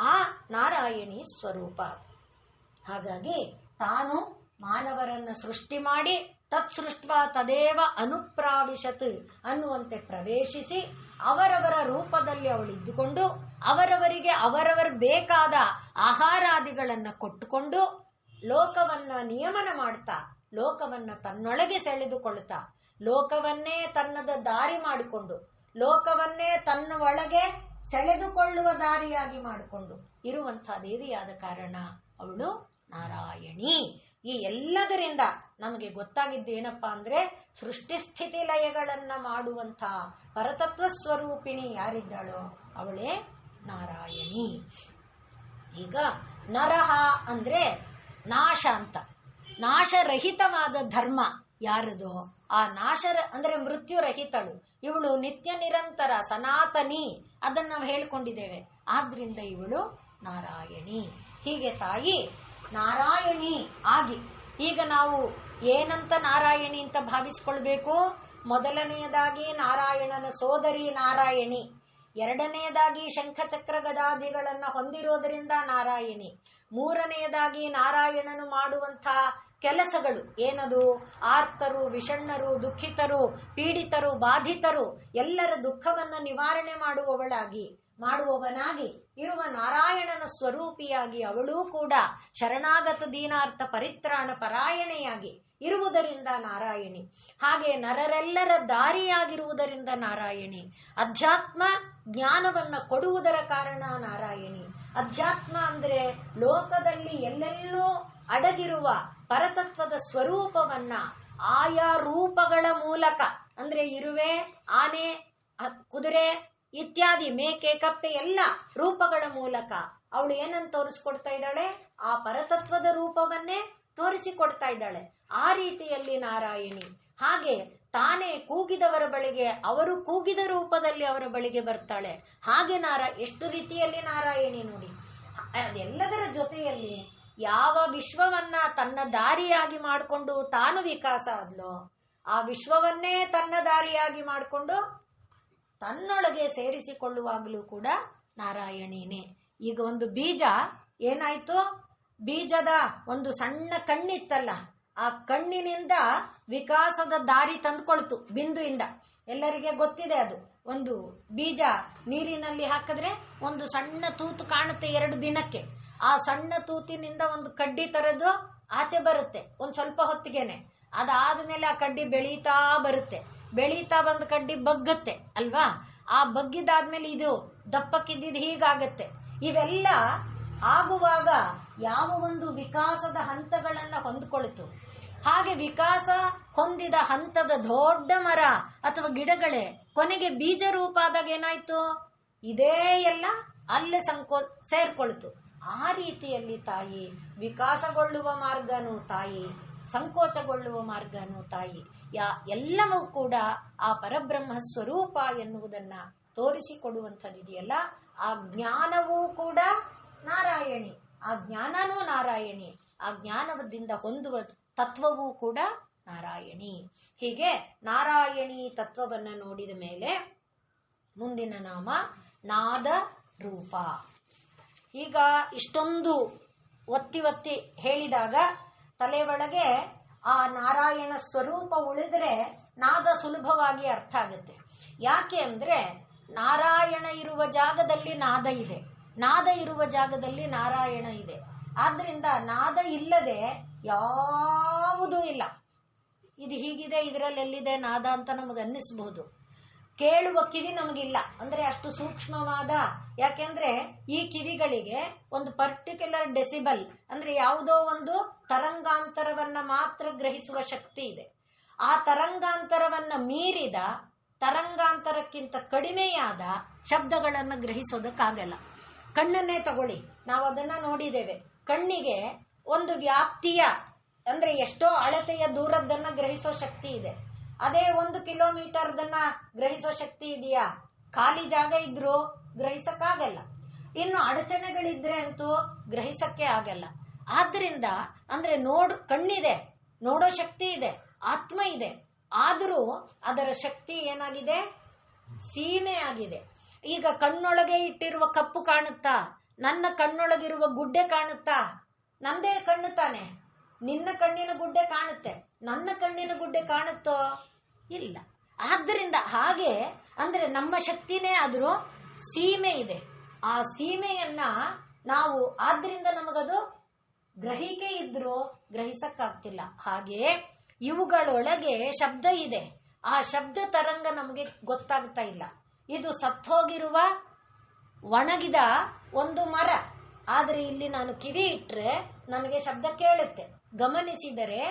ಆ ನಾರಾಯಣಿ ಸ್ವರೂಪ. ಹಾಗಾಗಿ ತಾನು ಮಾನವರನ್ನ ಸೃಷ್ಟಿ ಮಾಡಿ ತತ್ಸೃಷ್ಟ ತದೇವ ಅನುಪ್ರಾವಿಶತ್ ಅನ್ನುವಂತೆ ಪ್ರವೇಶಿಸಿ ಅವರವರ ರೂಪದಲ್ಲಿ ಅವಳಿದ್ದುಕೊಂಡು ಅವರವರಿಗೆ ಅವರವರ ಬೇಕಾದ ಆಹಾರಾದಿಗಳನ್ನ ಕೊಟ್ಟುಕೊಂಡು ಲೋಕವನ್ನ ನಿಯಮನ ಮಾಡ್ತಾ ಲೋಕವನ್ನ ತನ್ನೊಳಗೆ ಸೆಳೆದುಕೊಳ್ಳುತ್ತಾ, ಲೋಕವನ್ನೇ ತನ್ನದ ದಾರಿ ಮಾಡಿಕೊಂಡು, ಲೋಕವನ್ನೇ ತನ್ನ ಒಳಗೆ ಸೆಳೆದುಕೊಳ್ಳುವ ದಾರಿಯಾಗಿ ಮಾಡಿಕೊಂಡು ಇರುವಂತಹ ದೇವಿಯಾದ ಕಾರಣ ಅವಳು ನಾರಾಯಣಿ. ಈ ಎಲ್ಲದರಿಂದ ನಮಗೆ ಗೊತ್ತಾಗಿದ್ದೇನಪ್ಪಾ ಅಂದ್ರೆ, ಸೃಷ್ಟಿ ಸ್ಥಿತಿ ಲಯಗಳನ್ನ ಮಾಡುವಂಥ ಪರತತ್ವ ಸ್ವರೂಪಿಣಿ ಯಾರಿದ್ದಾಳೋ ಅವಳೇ ನಾರಾಯಣಿ. ಈಗ ನರಹ ಅಂದ್ರೆ ನಾಶ ಅಂತ, ನಾಶರಹಿತವಾದ ಧರ್ಮ ಯಾರದು? ಆ ನಾಶ ಅಂದ್ರೆ ಮೃತ್ಯುರಹಿತಳು, ಇವಳು ನಿತ್ಯ ನಿರಂತರ ಸನಾತನಿ, ಅದನ್ನ ನಾವು ಹೇಳ್ಕೊಂಡಿದ್ದೇವೆ. ಆದ್ರಿಂದ ಇವಳು ನಾರಾಯಣಿ. ಹೀಗೆ ತಾಯಿ ನಾರಾಯಣಿ ಆಗಿ ಈಗ ನಾವು ಏನಂತ ನಾರಾಯಣಿ ಅಂತ ಭಾವಿಸ್ಕೊಳ್ಬೇಕು? ಮೊದಲನೆಯದಾಗಿ ನಾರಾಯಣನ ಸೋದರಿ ನಾರಾಯಣಿ, ಎರಡನೆಯದಾಗಿ ಶಂಖಚಕ್ರ ಗದಾದಿಗಳನ್ನ ಹೊಂದಿರೋದರಿಂದ ನಾರಾಯಣಿ, ಮೂರನೆಯದಾಗಿ ನಾರಾಯಣನು ಮಾಡುವಂತಹ ಕೆಲಸಗಳು ಏನದು? ಆರ್ತರು, ವಿಷಣ್ಣರು, ದುಃಖಿತರು, ಪೀಡಿತರು, ಬಾಧಿತರು ಎಲ್ಲರ ದುಃಖವನ್ನ ನಿವಾರಣೆ ಮಾಡುವವನಾಗಿ ಇರುವ ನಾರಾಯಣನ ಸ್ವರೂಪಿಯಾಗಿ ಅವಳೂ ಕೂಡ ಶರಣಾಗತ ದೀನಾರ್ಥ ಪರಿತ್ರಾಣ ಪರಾಯಣೆಯಾಗಿ ಇರುವುದರಿಂದ ನಾರಾಯಣಿ. ಹಾಗೆ ನರರೆಲ್ಲರ ದಾರಿಯಾಗಿರುವುದರಿಂದ ನಾರಾಯಣಿ. ಅಧ್ಯಾತ್ಮ ಜ್ಞಾನವನ್ನ ಕೊಡುವುದರ ಕಾರಣ ನಾರಾಯಣಿ. ಅಧ್ಯಾತ್ಮ ಅಂದ್ರೆ ಲೋಕದಲ್ಲಿ ಎಲ್ಲೆಲ್ಲೂ ಅಡಗಿರುವ ಪರತತ್ವದ ಸ್ವರೂಪವನ್ನ ಆಯಾ ರೂಪಗಳ ಮೂಲಕ, ಅಂದ್ರೆ ಇರುವೆ, ಆನೆ, ಕುದುರೆ ಇತ್ಯಾದಿ, ಮೇಕೆ, ಕಪ್ಪೆ ಎಲ್ಲ ರೂಪಗಳ ಮೂಲಕ ಅವಳು ಏನನ್ನು ತೋರಿಸ್ಕೊಡ್ತಾ ಇದ್ದಾಳೆ? ಆ ಪರತತ್ವದ ರೂಪವನ್ನೇ ತೋರಿಸಿಕೊಡ್ತಾ ಇದ್ದಾಳೆ. ಆ ರೀತಿಯಲ್ಲಿ ನಾರಾಯಣಿ. ಹಾಗೆ ತಾನೇ ಕೂಗಿದವರ ಬಳಿಗೆ ಅವರು ಕೂಗಿದ ರೂಪದಲ್ಲಿ ಅವರ ಬಳಿಗೆ ಬರ್ತಾಳೆ. ಹಾಗೆ ಎಷ್ಟು ರೀತಿಯಲ್ಲಿ ನಾರಾಯಣಿ ನೋಡಿ. ಅದೆಲ್ಲದರ ಜೊತೆಯಲ್ಲಿ ಯಾವ ವಿಶ್ವವನ್ನ ತನ್ನ ದಾರಿಯಾಗಿ ಮಾಡಿಕೊಂಡು ತಾನು ವಿಕಾಸ ಆದ್ಲೋ, ಆ ವಿಶ್ವವನ್ನೇ ತನ್ನ ದಾರಿಯಾಗಿ ಮಾಡಿಕೊಂಡು ತನ್ನೊಳಗೆ ಸೇರಿಸಿಕೊಳ್ಳುವಾಗಲೂ ಕೂಡ ನಾರಾಯಣಿನೇ. ಈಗ ಒಂದು ಬೀಜ ಏನಾಯ್ತು? ಬೀಜದ ಒಂದು ಸಣ್ಣ ಕಣ್ಣಿತ್ತಲ್ಲ, ಆ ಕಣ್ಣಿನಿಂದ ವಿಕಾಸದ ದಾರಿ ತಂದ್ಕೊಳ್ತು ಬಿಂದುವಿಂದ. ಎಲ್ಲರಿಗೆ ಗೊತ್ತಿದೆ ಅದು. ಒಂದು ಬೀಜ ನೀರಿನಲ್ಲಿ ಹಾಕಿದ್ರೆ ಒಂದು ಸಣ್ಣ ತೂತು ಕಾಣುತ್ತೆ 2 ದಿನಕ್ಕೆ. ಆ ಸಣ್ಣ ತೂತಿನಿಂದ ಒಂದು ಕಡ್ಡಿ ತರದು ಆಚೆ ಬರುತ್ತೆ ಒಂದ್ ಸ್ವಲ್ಪ ಹೊತ್ತಿಗೆನೆ. ಅದಾದ್ಮೇಲೆ ಆ ಕಡ್ಡಿ ಬೆಳೀತಾ ಬರುತ್ತೆ. ಬೆಳೀತಾ ಬಂದ ಕಡ್ಡಿ ಬಗ್ಗತ್ತೆ ಅಲ್ವಾ? ಆ ಬಗ್ಗಿದಾದ್ಮೇಲೆ ಇದು ದಪ್ಪಕ್ಕಿದ್ದಿದ್ದು ಹೀಗಾಗತ್ತೆ. ಇವೆಲ್ಲ ಆಗುವಾಗ ಯಾವ ಒಂದು ವಿಕಾಸದ ಹಂತಗಳನ್ನ ಹೊಂದ್ಕೊಳ್ತು. ಹಾಗೆ ವಿಕಾಸ ಹೊಂದಿದ ಹಂತದ ದೊಡ್ಡ ಮರ ಅಥವಾ ಗಿಡಗಳೇ ಕೊನೆಗೆ ಬೀಜ ರೂಪ ಆದಾಗ ಏನಾಯ್ತು? ಇದೇ ಎಲ್ಲ ಅಲ್ಲೇ ಸೇರ್ಕೊಳ್ತು. ಆ ರೀತಿಯಲ್ಲಿ ತಾಯಿ ವಿಕಾಸಗೊಳ್ಳುವ ಮಾರ್ಗನೂ ತಾಯಿ, ಸಂಕೋಚಗೊಳ್ಳುವ ಮಾರ್ಗನೂ ತಾಯಿ. ಎಲ್ಲವೂ ಕೂಡ ಆ ಪರಬ್ರಹ್ಮ ಸ್ವರೂಪ ಎನ್ನುವುದನ್ನ ತೋರಿಸಿಕೊಡುವಂಥದ್ದಿದೆಯಲ್ಲ, ಆ ಜ್ಞಾನವೂ ಕೂಡ ನಾರಾಯಣಿ, ಆ ಜ್ಞಾನನೂ ನಾರಾಯಣಿ, ಆ ಜ್ಞಾನದಿಂದ ಹೊಂದುವ ತತ್ವವೂ ಕೂಡ ನಾರಾಯಣಿ. ಹೀಗೆ ನಾರಾಯಣಿ ತತ್ವವನ್ನ ನೋಡಿದ ಮೇಲೆ ಮುಂದಿನ ನಾಮ ನಾದ ರೂಪ. ಈಗ ಇಷ್ಟೊಂದು ಒತ್ತಿ ಹೇಳಿದಾಗ ತಲೆ ಒಳಗೆ ಆ ನಾರಾಯಣ ಸ್ವರೂಪ ಉಳಿದ್ರೆ ನಾದ ಸುಲಭವಾಗಿ ಅರ್ಥ ಆಗುತ್ತೆ. ಯಾಕೆ ಅಂದ್ರೆ ನಾರಾಯಣ ಇರುವ ಜಾಗದಲ್ಲಿ ನಾದ ಇದೆ, ನಾದ ಇರುವ ಜಾಗದಲ್ಲಿ ನಾರಾಯಣ ಇದೆ. ಆದ್ರಿಂದ ನಾದ ಇಲ್ಲದೆ ಯಾವುದೂ ಇಲ್ಲ. ಇದು ಹೀಗಿದೆ, ಇದರಲ್ಲಿ ಎಲ್ಲಿದೆ ನಾದ ಅಂತ ನಮಗೆ ಅನ್ನಿಸಬಹುದು. ಕೇಳುವ ಕಿವಿ ನಮಗಿಲ್ಲ, ಅಂದ್ರೆ ಅಷ್ಟು ಸೂಕ್ಷ್ಮವಾದ. ಯಾಕೆಂದ್ರೆ ಈ ಕಿವಿಗಳಿಗೆ ಒಂದು ಪರ್ಟಿಕ್ಯುಲರ್ ಡೆಸಿಬಲ್ ಅಂದ್ರೆ ಯಾವುದೋ ಒಂದು ತರಂಗಾಂತರವನ್ನ ಮಾತ್ರ ಗ್ರಹಿಸುವ ಶಕ್ತಿ ಇದೆ. ಆ ತರಂಗಾಂತರವನ್ನ ಮೀರಿದ, ತರಂಗಾಂತರಕ್ಕಿಂತ ಕಡಿಮೆಯಾದ ಶಬ್ದಗಳನ್ನು ಗ್ರಹಿಸೋದಕ್ಕಾಗಲ್ಲ. ಕಣ್ಣನ್ನೇ ತಗೊಳ್ಳಿ, ನಾವು ಅದನ್ನ ನೋಡಿದ್ದೇವೆ. ಕಣ್ಣಿಗೆ ಒಂದು ವ್ಯಾಪ್ತಿಯ ಅಂದ್ರೆ ಎಷ್ಟೋ ಅಳತೆಯ ದೂರದ್ದನ್ನ ಗ್ರಹಿಸೋ ಶಕ್ತಿ ಇದೆ. ಅದೇ 1 ಕಿಲೋಮೀಟರ್ದನ್ನ ಗ್ರಹಿಸೋ ಶಕ್ತಿ ಇದೆಯಾ? ಖಾಲಿ ಜಾಗ ಇದ್ರೂ ಗ್ರಹಿಸಕ್ಕಾಗಲ್ಲ. ಇನ್ನು ಅಡಚಣೆಗಳಿದ್ರೆ ಅಂತೂ ಗ್ರಹಿಸಕ್ಕೆ ಆಗಲ್ಲ. ಆದ್ರಿಂದ ಅಂದ್ರೆ ಕಣ್ಣಿದೆ, ನೋಡೋ ಶಕ್ತಿ ಇದೆ, ಆತ್ಮ ಇದೆ. ಆದರೂ ಅದರ ಶಕ್ತಿ ಏನಾಗಿದೆ? ಸೀಮೆ ಆಗಿದೆ. ಈಗ ಕಣ್ಣೊಳಗೆ ಇಟ್ಟಿರುವ ಕಪ್ಪು ಕಾಣುತ್ತಾ? ನನ್ನ ಕಣ್ಣೊಳಗಿರುವ ಗುಡ್ಡೆ ಕಾಣುತ್ತಾ? ನಂದೇ ಕಣ್ಣು ತಾನೆ. ನಿನ್ನ ಕಣ್ಣಿನ ಗುಡ್ಡೆ ಕಾಣುತ್ತೆ, ನನ್ನ ಕಣ್ಣಿನ ಗುಡ್ಡೆ ಕಾಣುತ್ತೋ? ಇಲ್ಲ. ಆದ್ದರಿಂದ ಹಾಗೆ ಅಂದ್ರೆ ನಮ್ಮ ಶಕ್ತಿನೇ ಆದ್ರೂ ಸೀಮೆ ಇದೆ. ಆ ಸೀಮೆಯನ್ನ ನಾವು ಆದ್ರಿಂದ ನಮಗದು ಗ್ರಹಿಕೆ ಇದ್ರೂ ಗ್ರಹಿಸಕ್ಕಾಗ್ತಿಲ್ಲ. ಹಾಗೆ ಇವುಗಳೊಳಗೆ ಶಬ್ದ ಇದೆ, ಆ ಶಬ್ದ ತರಂಗ ನಮಗೆ ಗೊತ್ತಾಗ್ತಾ ಇಲ್ಲ. ಇದು ಸತ್ತೋಗಿರುವ ಒಣಗಿದ ಒಂದು ಮರ, ಆದ್ರೆ ಇಲ್ಲಿ ನಾನು ಕಿವಿ ಇಟ್ರೆ ನನಗೆ ಶಬ್ದ ಕೇಳುತ್ತೆ. ಗಮನಿಸಿದರೆ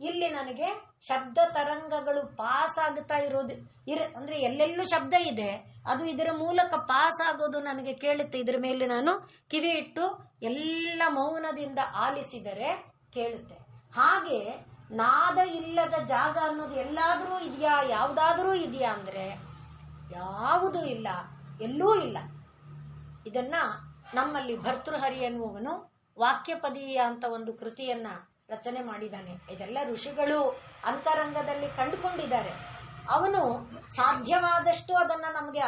ಇಲ್ಲಿ ನನಗೆ ಶಬ್ದ ತರಂಗಗಳು ಪಾಸ್ ಆಗ್ತಾ ಇರೋದು ಅಂದ್ರೆ ಎಲ್ಲೆಲ್ಲೂ ಶಬ್ದ ಇದೆ, ಅದು ಇದರ ಮೂಲಕ ಪಾಸ್ ಆಗೋದು ನನಗೆ ಕೇಳುತ್ತೆ. ಇದರ ಮೇಲೆ ನಾನು ಕಿವಿ ಇಟ್ಟು ಎಲ್ಲ ಮೌನದಿಂದ ಆಲಿಸಿದರೆ ಕೇಳುತ್ತೆ. ಹಾಗೆ ನಾದ ಇಲ್ಲದ ಜಾಗ ಅನ್ನೋದು ಎಲ್ಲಾದ್ರೂ ಇದೆಯಾ, ಯಾವುದಾದ್ರೂ ಇದೆಯಾ ಅಂದ್ರೆ ಯಾವುದೂ ಇಲ್ಲ, ಎಲ್ಲೂ ಇಲ್ಲ. ಇದನ್ನ ನಮ್ಮಲ್ಲಿ ಭರ್ತೃಹರಿ ಎನ್ನುವನು ವಾಕ್ಯಪದೀಯ ಅಂತ ಒಂದು ಕೃತಿಯನ್ನ ರಚನೆ ಮಾಡಿದ್ದಾನೆ. ಇದೆಲ್ಲ ಋಷಿಗಳು ಅಂತರಂಗದಲ್ಲಿ ಕಂಡುಕೊಂಡಿದ್ದಾರೆ. ಅವನು ಸಾಧ್ಯವಾದಷ್ಟು ಅದನ್ನ ನಮಗೆ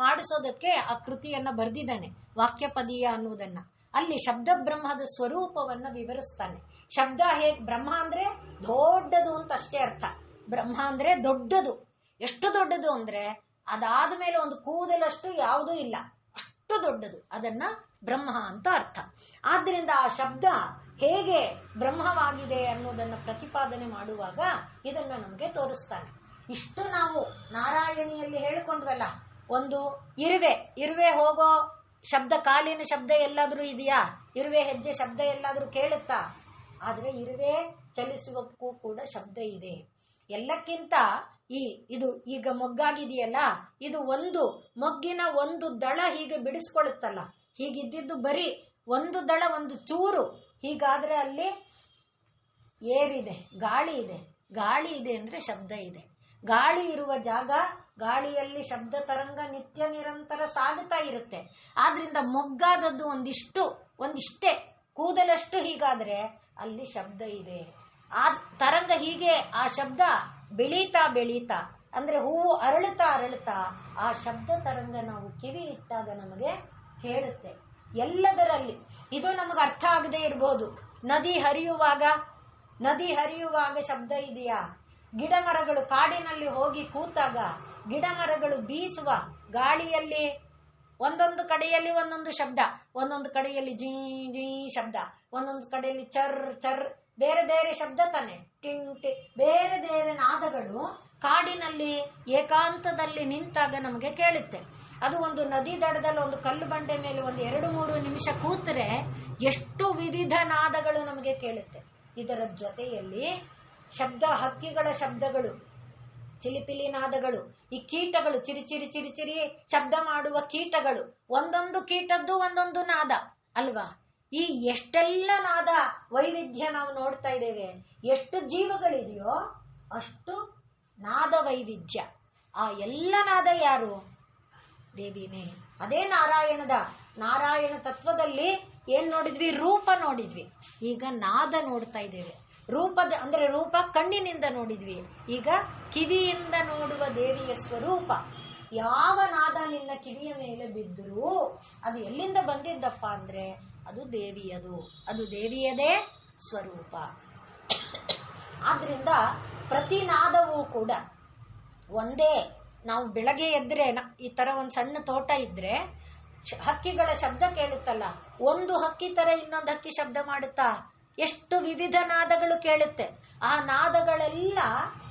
ಮಾಡಿಸೋದಕ್ಕೆ ಆ ಕೃತಿಯನ್ನ ಬರೆದಿದ್ದಾನೆ, ವಾಕ್ಯಪದೀಯ ಅನ್ನುವುದನ್ನ. ಅಲ್ಲಿ ಶಬ್ದ ಬ್ರಹ್ಮದ ಸ್ವರೂಪವನ್ನ ವಿವರಿಸ್ತಾನೆ. ಶಬ್ದ ಬ್ರಹ್ಮ ಅಂದ್ರೆ ದೊಡ್ಡದು ಅಂತ ಅಷ್ಟೇ ಅರ್ಥ. ಬ್ರಹ್ಮ ಅಂದ್ರೆ ದೊಡ್ಡದು. ಎಷ್ಟು ದೊಡ್ಡದು ಅಂದ್ರೆ ಅದಾದ್ಮೇಲೆ ಒಂದು ಕೂದಲಷ್ಟು ಯಾವುದೂ ಇಲ್ಲ, ಅಷ್ಟು ದೊಡ್ಡದು. ಅದನ್ನ ಬ್ರಹ್ಮ ಅಂತ ಅರ್ಥ. ಆದ್ರಿಂದ ಆ ಶಬ್ದ ಹೇಗೆ ಬ್ರಹ್ಮವಾಗಿದೆ ಅನ್ನೋದನ್ನ ಪ್ರತಿಪಾದನೆ ಮಾಡುವಾಗ ಇದನ್ನ ನಮಗೆ ತೋರಿಸ್ತಾನೆ. ಇಷ್ಟು ನಾವು ನಾರಾಯಣಿಯಲ್ಲಿ ಹೇಳಿಕೊಂಡ್ವಲ್ಲ, ಒಂದು ಇರುವೆ ಹೋಗೋ ಶಬ್ದ, ಕಾಲಿನ ಶಬ್ದ ಎಲ್ಲಾದ್ರೂ ಇದೆಯಾ? ಇರುವೆ ಹೆಜ್ಜೆ ಶಬ್ದ ಎಲ್ಲಾದ್ರೂ ಕೇಳುತ್ತಾ? ಆದ್ರೆ ಇರುವೆ ಚಲಿಸುವಕ್ಕೂ ಕೂಡ ಶಬ್ದ ಇದೆ. ಎಲ್ಲಕ್ಕಿಂತ ಇದು ಈಗ ಮೊಗ್ಗಾಗಿದೆಯಲ್ಲ, ಇದು ಒಂದು ಮೊಗ್ಗಿನ ಒಂದು ದಳ ಹೀಗೆ ಬಿಡಿಸ್ಕೊಳ್ಳುತ್ತಲ್ಲ, ಹೀಗಿದ್ದಿದ್ದು ಬರೀ ಒಂದು ದಳ, ಒಂದು ಚೂರು. ಹೀಗಾದ್ರೆ ಅಲ್ಲಿ ಏರಿದೆ, ಗಾಳಿ ಇದೆ. ಗಾಳಿ ಇದೆ ಅಂದ್ರೆ ಶಬ್ದ ಇದೆ. ಗಾಳಿ ಇರುವ ಜಾಗ, ಗಾಳಿಯಲ್ಲಿ ಶಬ್ದ ತರಂಗ ನಿತ್ಯ ನಿರಂತರ ಸಾಗುತ್ತಾ ಇರುತ್ತೆ. ಆದ್ರಿಂದ ಮೊಗ್ಗಾದದ್ದು ಒಂದಿಷ್ಟೇ ಕೂದಲಷ್ಟು ಹೀಗಾದ್ರೆ ಅಲ್ಲಿ ಶಬ್ದ ಇದೆ. ಆ ತರಂಗ ಹೀಗೆ ಆ ಶಬ್ದ ಬೆಳೀತಾ ಬೆಳೀತಾ ಅಂದ್ರೆ ಹೂವು ಅರಳುತ್ತಾ ಆ ಶಬ್ದ ತರಂಗ ನಾವು ಕಿವಿ ಇಟ್ಟಾಗ ನಮಗೆ ಕೇಳುತ್ತೆ. ಎಲ್ಲದರಲ್ಲಿ ಇದು ನಮಗೆ ಅರ್ಥ ಆಗದೆ ಇರಬಹುದು. ನದಿ ಹರಿಯುವಾಗ ಶಬ್ದ ಇದೆಯಾ? ಗಿಡ ಮರಗಳು ಕಾಡಿನಲ್ಲಿ ಹೋಗಿ ಕೂತಾಗ ಗಿಡ ಮರಗಳು ಬೀಸುವ ಗಾಳಿಯಲ್ಲಿ ಒಂದೊಂದು ಕಡೆಯಲ್ಲಿ ಒಂದೊಂದು ಶಬ್ದ, ಒಂದೊಂದು ಕಡೆಯಲ್ಲಿ ಜೀ ಜೀ ಶಬ್ದ, ಒಂದೊಂದು ಕಡೆಯಲ್ಲಿ ಚರ್ ಚರ್, ಬೇರೆ ಬೇರೆ ಶಬ್ದ ತಾನೆ, ಟಿಂಗ್ ಟಿ, ಬೇರೆ ಬೇರೆ ನಾದಗಳು ಕಾಡಿನಲ್ಲಿ ಏಕಾಂತದಲ್ಲಿ ನಿಂತಾಗ ನಮಗೆ ಕೇಳುತ್ತೆ. ಅದು ಒಂದು ನದಿ ದಡದಲ್ಲಿ ಒಂದು ಕಲ್ಲು ಬಂಡೆ ಮೇಲೆ ಒಂದು 2-3 ನಿಮಿಷ ಕೂತರೆ ಎಷ್ಟು ವಿವಿಧ ನಾದಗಳು ನಮಗೆ ಕೇಳುತ್ತೆ. ಇದರ ಜೊತೆಯಲ್ಲಿ ಶಬ್ದ, ಹಕ್ಕಿಗಳ ಶಬ್ದಗಳು, ಚಿಲಿಪಿಲಿ ನಾದಗಳು, ಈ ಕೀಟಗಳು ಚಿರಿಚಿರಿ ಚಿರಿಚಿರಿ ಶಬ್ದ ಮಾಡುವ ಕೀಟಗಳು, ಒಂದೊಂದು ಕೀಟದ್ದು ಒಂದೊಂದು ನಾದ ಅಲ್ವಾ? ಈ ಎಷ್ಟೆಲ್ಲ ನಾದ ವೈವಿಧ್ಯ ನಾವು ನೋಡ್ತಾ ಇದ್ದೇವೆ. ಎಷ್ಟು ಜೀವಗಳಿದೆಯೋ ಅಷ್ಟು ನಾದ ವೈವಿಧ್ಯ. ಆ ಎಲ್ಲ ನಾದ ಯಾರು? ದೇವಿನೇ. ಅದೇ ನಾರಾಯಣ ತತ್ವದಲ್ಲಿ ಏನ್ ನೋಡಿದ್ವಿ? ರೂಪ ನೋಡಿದ್ವಿ. ಈಗ ನಾದ ನೋಡ್ತಾ ಇದ್ದೇವೆ. ರೂಪ ಕಣ್ಣಿನಿಂದ ನೋಡಿದ್ವಿ. ಈಗ ಕಿವಿಯಿಂದ ನೋಡುವ ದೇವಿಯ ಸ್ವರೂಪ. ಯಾವ ನಾದ ನಿನ್ನ ಕಿವಿಯ ಮೇಲೆ ಬಿದ್ದರೂ ಅದು ಎಲ್ಲಿಂದ ಬಂದಿದ್ದಪ್ಪ ಅಂದ್ರೆ ಅದು ದೇವಿಯದೇ ಸ್ವರೂಪ. ಆದ್ರಿಂದ ಪ್ರತಿ ನಾದವೂ ಕೂಡ ಒಂದೇ. ನಾವು ಬೆಳಗ್ಗೆ ಎದ್ರೆ ಈ ತರ ಒಂದು ಸಣ್ಣ ತೋಟ ಇದ್ರೆ ಹಕ್ಕಿಗಳ ಶಬ್ದ ಕೇಳುತ್ತಲ್ಲ, ಒಂದು ಹಕ್ಕಿ ತರ ಇನ್ನೊಂದು ಹಕ್ಕಿ ಶಬ್ದ ಮಾಡುತ್ತಾ ಎಷ್ಟು ವಿವಿಧ ನಾದಗಳು ಕೇಳುತ್ತೆ. ಆ ನಾದಗಳೆಲ್ಲ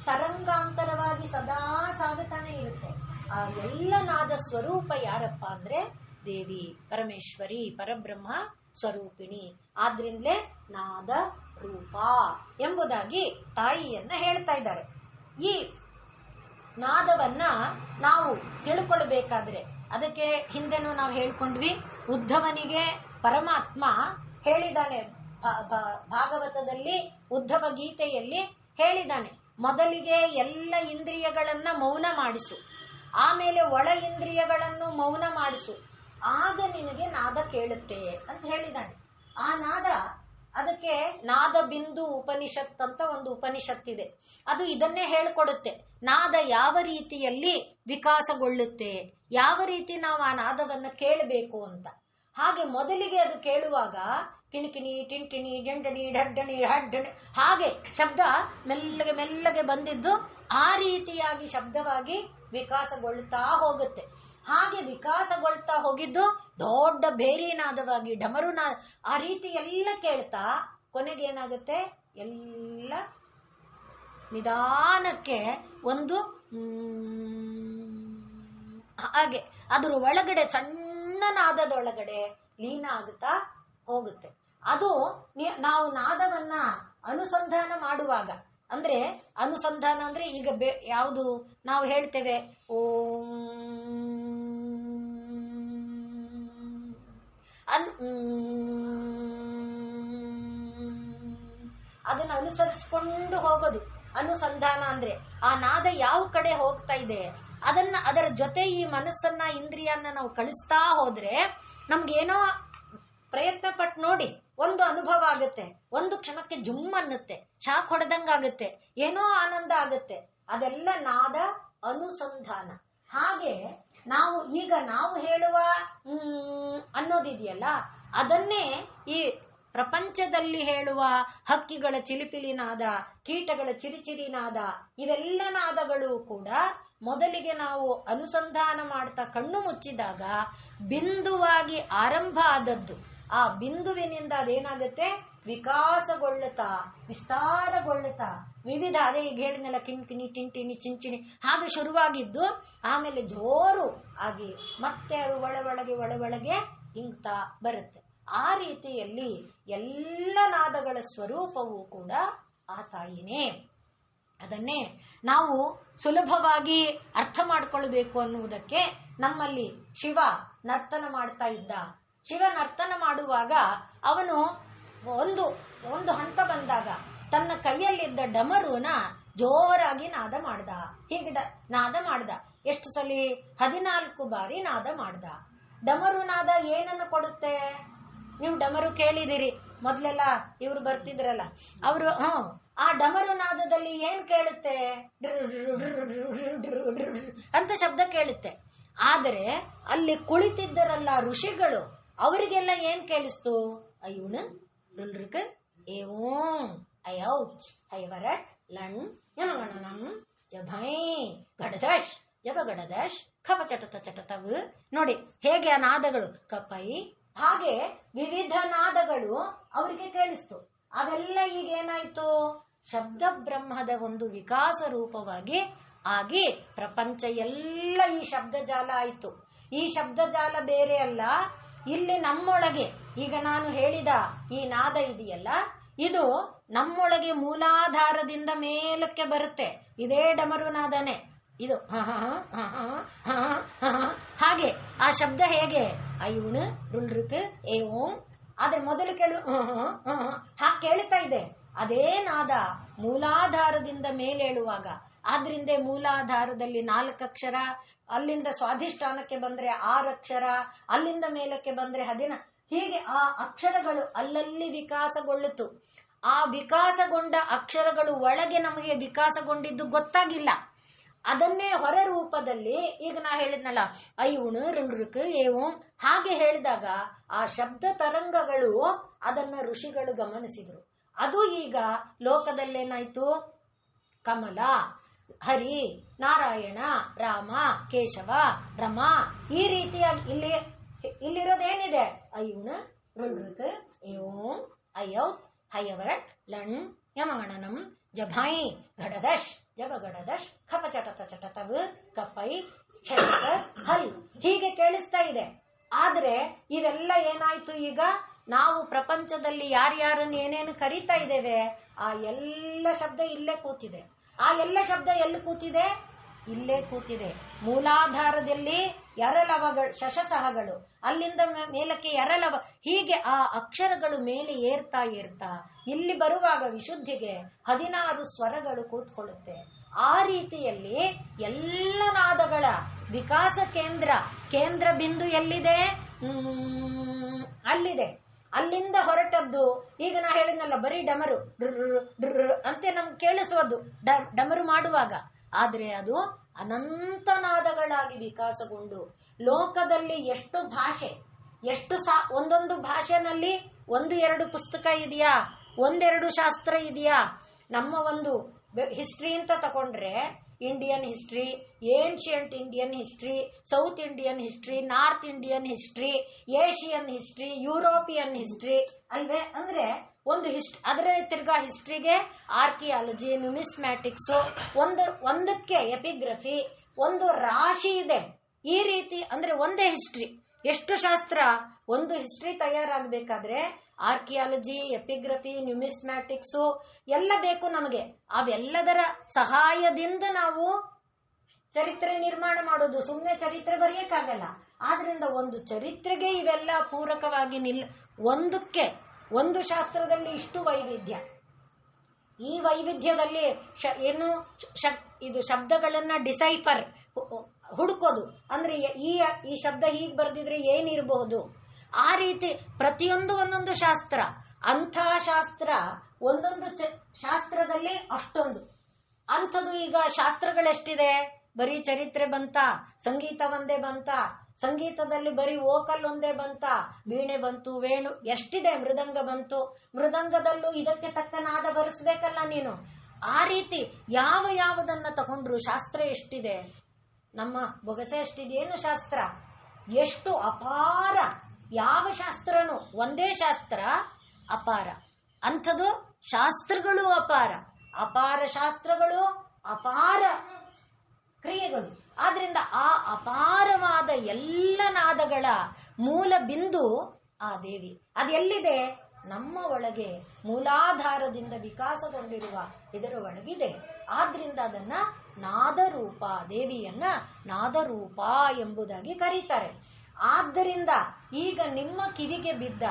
ತರಂಗಾಂತರವಾಗಿ ಸದಾ ಸಾಗುತ್ತಾನೆ ಇರುತ್ತೆ. ಆ ಎಲ್ಲ ನಾದ ಸ್ವರೂಪ ಯಾರಪ್ಪ ಅಂದ್ರೆ ದೇವಿ, ಪರಮೇಶ್ವರಿ, ಪರಬ್ರಹ್ಮ ಸ್ವರೂಪಿಣಿ. ಆದ್ರಿಂದಲೇ ನಾದ ರೂಪ ಎಂಬುದಾಗಿ ತಾಯಿಯನ್ನ ಹೇಳ್ತಾ ಇದ್ದಾರೆ. ಈ ನಾದವನ್ನ ನಾವು ತಿಳ್ಕೊಳ್ಬೇಕಾದ್ರೆ ಅದಕ್ಕೆ ಹಿಂದೆನೂ ನಾವು ಹೇಳ್ಕೊಂಡ್ವಿ. ಉದ್ಧವನಿಗೆ ಪರಮಾತ್ಮ ಹೇಳಿದ್ದಾನೆ, ಭಾಗವತದಲ್ಲಿ ಉದ್ಧವ ಗೀತೆಯಲ್ಲಿ ಹೇಳಿದ್ದಾನೆ, ಮೊದಲಿಗೆ ಎಲ್ಲ ಇಂದ್ರಿಯಗಳನ್ನ ಮೌನ ಮಾಡಿಸು, ಆಮೇಲೆ ಒಳ ಇಂದ್ರಿಯಗಳನ್ನು ಮೌನ ಮಾಡಿಸು, ಆಗ ನಿನಗೆ ನಾದ ಕೇಳುತ್ತೆ ಅಂತ ಹೇಳಿದ್ದಾನೆ. ಆ ನಾದ, ಅದಕ್ಕೆ ನಾದ ಬಿಂದು ಉಪನಿಷತ್ ಅಂತ ಒಂದು ಉಪನಿಷತ್ತಿದೆ. ಅದು ಇದನ್ನೇ ಹೇಳ್ಕೊಡುತ್ತೆ. ನಾದ ಯಾವ ರೀತಿಯಲ್ಲಿ ವಿಕಾಸಗೊಳ್ಳುತ್ತೆ, ಯಾವ ರೀತಿ ನಾವು ಆ ನಾದವನ್ನ ಕೇಳಬೇಕು ಅಂತ. ಹಾಗೆ ಮೊದಲಿಗೆ ಅದು ಕೇಳುವಾಗ ಕಿಣಿಕಿಣಿ, ಟಿಂಟಿಣಿ, ಜಂಡಣಿ, ಢಡ್ಡಣಿ, ಹಡ್ಡಣಿ, ಹಾಗೆ ಶಬ್ದ ಮೆಲ್ಲಗೆ ಮೆಲ್ಲಗೆ ಬಂದಿದ್ದು ಆ ರೀತಿಯಾಗಿ ಶಬ್ದವಾಗಿ ವಿಕಾಸಗೊಳ್ತಾ ಹೋಗುತ್ತೆ. ಹಾಗೆ ವಿಕಾಸಗೊಳ್ತಾ ಹೋಗಿದ್ದು ದೊಡ್ಡ ಬೇರಿನಾದವಾಗಿ ಡಮರುನಾದ ಆ ರೀತಿ ಎಲ್ಲ ಕೇಳ್ತಾ ಕೊನೆಗೆ ಏನಾಗುತ್ತೆ, ಎಲ್ಲ ನಿಧಾನಕ್ಕೆ ಒಂದು ಹಾಗೆ ಅದರ ಒಳಗಡೆ ಸಣ್ಣ ನಾದದೊಳಗಡೆ ಲೀನ ಆಗುತ್ತಾ ಹೋಗುತ್ತೆ. ಅದು ನಾವು ನಾದವನ್ನ ಅನುಸಂಧಾನ ಮಾಡುವಾಗ, ಅಂದ್ರೆ ಅನುಸಂಧಾನ ಅಂದ್ರೆ ಈಗ ಯಾವುದು ನಾವು ಹೇಳ್ತೇವೆ ಓಂ ಅದನ್ನು ಅನುಸರಿಸಿಕೊಂಡು ಹೋಗೋದು ಅನುಸಂಧಾನ ಅಂದ್ರೆ. ಆ ನಾದ ಯಾವ ಕಡೆ ಹೋಗ್ತಾ ಇದೆ ಅದರ ಜೊತೆ ಈ ಮನಸ್ಸನ್ನ ಇಂದ್ರಿಯನ್ನ ನಾವು ಕಳಿಸ್ತಾ ಹೋದ್ರೆ ನಮ್ಗೇನೋ ಪ್ರಯತ್ನ ಪಟ್ಟು ನೋಡಿ ಒಂದು ಅನುಭವ ಆಗುತ್ತೆ, ಒಂದು ಕ್ಷಣಕ್ಕೆ ಜುಮ್ ಅನ್ನುತ್ತೆ, ಶಾಕ್ ಹೊಡೆದಂಗಾಗುತ್ತೆ, ಏನೋ ಆನಂದ ಆಗುತ್ತೆ. ಅದೆಲ್ಲ ನಾದ ಅನುಸಂಧಾನ. ಹಾಗೆ ನಾವು ಹೇಳುವ ಅನ್ನೋದಿದೆಯಲ್ಲ, ಅದನ್ನೇ ಈ ಪ್ರಪಂಚದಲ್ಲಿ ಹೇಳುವ ಹಕ್ಕಿಗಳ ಚಿಲಿಪಿಲಿ ನಾದ, ಕೀಟಗಳ ಚಿರಿಚಿರಿ ನಾದ, ಇವೆಲ್ಲ ನಾದಗಳು ಕೂಡ ಮೊದಲಿಗೆ ನಾವು ಅನುಸಂಧಾನ ಮಾಡ್ತಾ ಕಣ್ಣು ಮುಚ್ಚಿದಾಗ ಬಿಂದುವಾಗಿ ಆರಂಭ ಆದದ್ದು. ಆ ಬಿಂದುವಿನಿಂದ ಅದೇನಾಗುತ್ತೆ, ವಿಕಾಸಗೊಳ್ಳುತ್ತಾ ವಿಸ್ತಾರಗೊಳ್ಳುತ್ತಾ ವಿವಿಧ, ಅದೇ ಈಗ ಹೇಳಿದ್ನೆಲ್ಲ ಕಿಂಕಿಣಿ ಟಿಂಟಿಣಿ ಚಿಂಚಿಣಿ ಹಾಗೆ ಶುರುವಾಗಿದ್ದು ಆಮೇಲೆ ಜೋರು ಆಗಿ ಮತ್ತೆ ಅದು ಒಳಗೆ ಇಂಗ್ತಾ ಬರುತ್ತೆ. ಆ ರೀತಿಯಲ್ಲಿ ಎಲ್ಲ ನಾದಗಳ ಸ್ವರೂಪವೂ ಕೂಡ ಆ ತಾಯಿನೇ. ಅದನ್ನೇ ನಾವು ಸುಲಭವಾಗಿ ಅರ್ಥ ಮಾಡಿಕೊಳ್ಬೇಕು ಅನ್ನುವುದಕ್ಕೆ ನಮ್ಮಲ್ಲಿ ಶಿವ ನರ್ತನ ಮಾಡ್ತಾ ಇದ್ದ. ಶಿವ ನರ್ತನ ಮಾಡುವಾಗ ಅವನು ಒಂದು ಹಂತ ಬಂದಾಗ ತನ್ನ ಕೈಯಲ್ಲಿದ್ದ ಡಮರುನ ಜೋರಾಗಿ ನಾದ ಮಾಡ್ದ. ಹೀಗೆ ನಾದ ಮಾಡ್ದ. ಎಷ್ಟು ಸಲ? 14 ಬಾರಿ ನಾದ ಮಾಡ್ದ. ಡಮರು ನಾದ ಏನನ್ನು ಕೊಡುತ್ತೆ? ನೀವು ಡಮರು ಕೇಳಿದಿರಿ, ಮೊದ್ಲೆಲ್ಲ ಇವ್ರು ಬರ್ತಿದ್ರಲ್ಲ ಅವರು. ಆ ಡಮರು ನಾದದಲ್ಲಿ ಏನ್ ಕೇಳುತ್ತೆ? ಅಂತ ಶಬ್ದ ಕೇಳುತ್ತೆ. ಆದರೆ ಅಲ್ಲಿ ಕುಳಿತಿದ್ದರಲ್ಲ ಋಷಿಗಳು, ಅವರಿಗೆಲ್ಲ ಏನ್ ಕೇಳಿಸ್ತು? ಅಯ್ಯೂಣ ರುಲ್ರುಕ ಏವೋಂ ಅಯೌಚ್ ಐವರಟ್ ಲಣ್ ಯಮಗಣನಂ ಜಭೈ ಗಡದಶ್ ಜಬಗಡದಶ್ ಖಪ ಚಟತ ಚಟತವು. ನೋಡಿ ಹೇಗೆ ಆ ನಾದಗಳು ಕಪೈ, ಹಾಗೆ ವಿವಿಧ ನಾದಗಳು ಅವರಿಗೆ ಕೇಳಿಸ್ತು. ಅವೆಲ್ಲ ಈಗ ಏನಾಯ್ತು? ಶಬ್ದ ಬ್ರಹ್ಮದ ಒಂದು ವಿಕಾಸ ರೂಪವಾಗಿ ಆಗಿ ಪ್ರಪಂಚ ಎಲ್ಲ ಈ ಶಬ್ದಜಾಲ ಆಯಿತು. ಈ ಶಬ್ದಜಾಲ ಬೇರೆ ಅಲ್ಲ, ಇಲ್ಲಿ ನಮ್ಮೊಳಗೆ ಈಗ ನಾನು ಹೇಳಿದ ಈ ನಾದ ಇದೆಯಲ್ಲ, ಇದು ನಮ್ಮೊಳಗೆ ಮೂಲಾಧಾರದಿಂದ ಮೇಲಕ್ಕೆ ಬರುತ್ತೆ. ಇದೇ ಡಮರು ನಾದನೆ ಇದು. ಹಾಗೆ ಆ ಶಬ್ದ ಹೇಗೆ? ಐವುಣ್ ರುಲ್ರುಕ್ ಏವೋಂ. ಆದ್ರೆ ಮೊದಲು ಕೇಳು ಹಾಗೆ ಕೇಳ್ತಾ ಇದೆ. ಅದೇ ನಾದ ಮೂಲಾಧಾರದಿಂದ ಮೇಲೇಳುವಾಗ, ಆದ್ರಿಂದ ಮೂಲಾಧಾರದಲ್ಲಿ 4 ಅಕ್ಷರ, ಅಲ್ಲಿಂದ ಸ್ವಾಧಿಷ್ಠಾನಕ್ಕೆ ಬಂದ್ರೆ 6 ಅಕ್ಷರ, ಅಲ್ಲಿಂದ ಮೇಲಕ್ಕೆ ಬಂದ್ರೆ 10. ಹೀಗೆ ಆ ಅಕ್ಷರಗಳು ಅಲ್ಲಲ್ಲಿ ವಿಕಾಸಗೊಳ್ಳಿತು. ಆ ವಿಕಾಸಗೊಂಡ ಅಕ್ಷರಗಳು ಒಳಗೆ ನಮಗೆ ವಿಕಾಸಗೊಂಡಿದ್ದು ಗೊತ್ತಾಗಿಲ್ಲ. ಅದನ್ನೇ ಹೊರ ರೂಪದಲ್ಲಿ ಈಗ ನಾ ಹೇಳಿದ್ನಲ್ಲ ಐವುಣ್ ರುಲ್ರುಕ್ ಏವೋಂ ಹಾಗೆ ಹೇಳಿದಾಗ ಆ ಶಬ್ದ ತರಂಗಗಳು ಅದನ್ನ ಋಷಿಗಳು ಗಮನಿಸಿದ್ರು. ಅದು ಈಗ ಲೋಕದಲ್ಲೇನಾಯ್ತು? ಕಮಲ, ಹರಿ, ನಾರಾಯಣ, ರಾಮ, ಕೇಶವ, ರಮಾ, ಈ ರೀತಿಯಾಗಿ ಇಲ್ಲಿರೋದೇನಿದೆ? ಐವುಣ್ ರುಲ್ರುಕ್ ಏವೋಂ ಅಯೌತ್ ಹಯವರಟ್ ಲಣ್ ಯಮಗಣನಂ ಜಭೈ ಘಡದಶ್ ಜಬಗಡದಶ್ ಖಪ ಚಟತ ಚಟತವು ಕಪೈ ಕ್ಷಸ ಹಲ್. ಹೀಗೆ ಕೇಳಿಸ್ತಾ ಇದೆ. ಆದ್ರೆ ಇವೆಲ್ಲ ಏನಾಯ್ತು? ಈಗ ನಾವು ಪ್ರಪಂಚದಲ್ಲಿ ಯಾರ್ಯಾರನ್ನು ಏನೇನು ಕರೀತಾ ಇದ್ದೇವೆ, ಆ ಎಲ್ಲ ಶಬ್ದ ಇಲ್ಲೇ ಕೂತಿದೆ. ಆ ಎಲ್ಲ ಶಬ್ದ ಎಲ್ಲಿ ಕೂತಿದೆ? ಇಲ್ಲೇ ಕೂತಿದೆ. ಮೂಲಾಧಾರದಲ್ಲಿ ಎರಲವಗಳು, ಶಶಸಹಗಳು, ಅಲ್ಲಿಂದ ಮೇಲಕ್ಕೆ ಎರಲವ, ಹೀಗೆ ಆ ಅಕ್ಷರಗಳು ಮೇಲೆ ಏರ್ತಾ ಇಲ್ಲಿ ಬರುವಾಗ ವಿಶುದ್ಧಿಗೆ 16 ಸ್ವರಗಳು ಕೂತ್ಕೊಳ್ಳುತ್ತೆ. ಆ ರೀತಿಯಲ್ಲಿ ಎಲ್ಲ ನಾದಗಳ ವಿಕಾಸ ಕೇಂದ್ರ ಬಿಂದು ಎಲ್ಲಿದೆ? ಅಲ್ಲಿದೆ. ಅಲ್ಲಿಂದ ಹೊರಟದ್ದು ಈಗ ನಾ ಹೇಳಿದ್ನಲ್ಲ, ಬರೀ ಡಮರು ಅಂತೆ ನಮ್ಗೆ ಕೇಳಿಸುವುದು ಡಮರು ಮಾಡುವಾಗ. ಆದ್ರೆ ಅದು ಅನಂತ ನಾದಗಳಾಗಿ ವಿಕಾಸಗೊಂಡು ಲೋಕದಲ್ಲಿ ಎಷ್ಟು ಭಾಷೆ, ಎಷ್ಟು ಒಂದೊಂದು ಭಾಷೆನಲ್ಲಿ 1-2 ಪುಸ್ತಕ ಇದೆಯಾ, 1-2 ಶಾಸ್ತ್ರ ಇದೆಯಾ? ನಮ್ಮ ಒಂದು ಹಿಸ್ಟ್ರಿ ಅಂತ ತಗೊಂಡ್ರೆ Indian history, ancient Indian history, south Indian history, north Indian history, Asian history, European history ಅಲ್ವೇ. ಅಂದ್ರೆ ಒಂದು ಅದರ ತಿರ್ಗಾ ಹಿಸ್ಟ್ರಿಗೆ ಆರ್ಕಿಯಾಲಜಿ, ನ್ಯೂಮಿಸ್ಮ್ಯಾಟಿಕ್ಸ್, ಒಂದಕ್ಕೆ ಎಪಿಗ್ರಫಿ, ಒಂದು ರಾಶಿ ಇದೆ. ಈ ರೀತಿ ಅಂದ್ರೆ ಒಂದೇ ಹಿಸ್ಟ್ರಿ. ಎಷ್ಟು ಶಾಸ್ತ್ರ, ಒಂದು ಹಿಸ್ಟ್ರಿ ತಯಾರಾಗಬೇಕಾದ್ರೆ ಆರ್ಕಿಯಾಲಜಿ, ಎಪಿಗ್ರಫಿ, ನ್ಯೂಮಿಸ್ಮ್ಯಾಟಿಕ್ಸು ಎಲ್ಲ ಬೇಕು ನಮಗೆ. ಅವೆಲ್ಲದರ ಸಹಾಯದಿಂದ ನಾವು ಚರಿತ್ರೆ ನಿರ್ಮಾಣ ಮಾಡೋದು. ಸುಮ್ಮನೆ ಚರಿತ್ರೆ ಬರೆಯಕ್ಕಾಗಲ್ಲ. ಆದ್ರಿಂದ ಒಂದು ಚರಿತ್ರೆಗೆ ಇವೆಲ್ಲ ಪೂರಕವಾಗಿ ಒಂದು ಶಾಸ್ತ್ರದಲ್ಲಿ ಇಷ್ಟು ವೈವಿಧ್ಯ. ಈ ವೈವಿಧ್ಯದಲ್ಲಿ ಇದು ಶಬ್ದಗಳನ್ನ ಡಿಸೈಫರ್ ಹುಡುಕೋದು. ಅಂದ್ರೆ ಈ ಶಬ್ದ ಹೀಗೆ ಬರೆದಿದ್ರೆ ಏನಿರಬಹುದು, ಆ ರೀತಿ ಪ್ರತಿಯೊಂದು ಒಂದೊಂದು ಶಾಸ್ತ್ರ. ಅಂಥ ಶಾಸ್ತ್ರ ಒಂದೊಂದು ಶಾಸ್ತ್ರದಲ್ಲಿ ಅಷ್ಟೊಂದು ಅಂಥದ್ದು. ಈಗ ಶಾಸ್ತ್ರಗಳೆಷ್ಟಿದೆ, ಬರೀ ಚರಿತ್ರೆ ಬಂತ, ಸಂಗೀತ ಒಂದೇ ಬಂತ, ಸಂಗೀತದಲ್ಲಿ ಬರೀ ವೋಕಲ್ ಒಂದೇ ಬಂತ, ವೀಣೆ ಬಂತು, ವೇಣು ಎಷ್ಟಿದೆ, ಮೃದಂಗ ಬಂತು, ಮೃದಂಗದಲ್ಲೂ ಇದಕ್ಕೆ ತಕ್ಕ ನಾದ ಬರೆಸ್ಬೇಕಲ್ಲ ನೀನು. ಆ ರೀತಿ ಯಾವುದನ್ನ ತಗೊಂಡ್ರು ಶಾಸ್ತ್ರ ಎಷ್ಟಿದೆ. ನಮ್ಮ ಬೊಗಸೆ ಎಷ್ಟಿದೆಯೇನು ಶಾಸ್ತ್ರ, ಎಷ್ಟು ಅಪಾರ. ಯಾವ ಶಾಸ್ತ್ರನೂ ಒಂದೇ ಶಾಸ್ತ್ರ ಅಪಾರ. ಅಂಥದ್ದು ಶಾಸ್ತ್ರಗಳು ಅಪಾರ, ಅಪಾರ ಶಾಸ್ತ್ರಗಳು, ಅಪಾರ ಕ್ರಿಯೆಗಳು. ಆದ್ರಿಂದ ಆ ಅಪಾರವಾದ ಎಲ್ಲ ನಾದಗಳ ಮೂಲ ಬಿಂದು ಆ ದೇವಿ. ಅದೆಲ್ಲಿದೆ, ನಮ್ಮ ಒಳಗೆ ಮೂಲಾಧಾರದಿಂದ ವಿಕಾಸಗೊಂಡಿರುವ ಇದರ ಒಳಗಿದೆ. ಆದ್ರಿಂದ ಅದನ್ನ ನಾದರೂಪ, ದೇವಿಯನ್ನ ನಾದರೂಪ ಎಂಬುದಾಗಿ ಕರೀತಾರೆ. ಆದ್ದರಿಂದ ಈಗ ನಿಮ್ಮ ಕಿವಿಗೆ ಬಿದ್ದ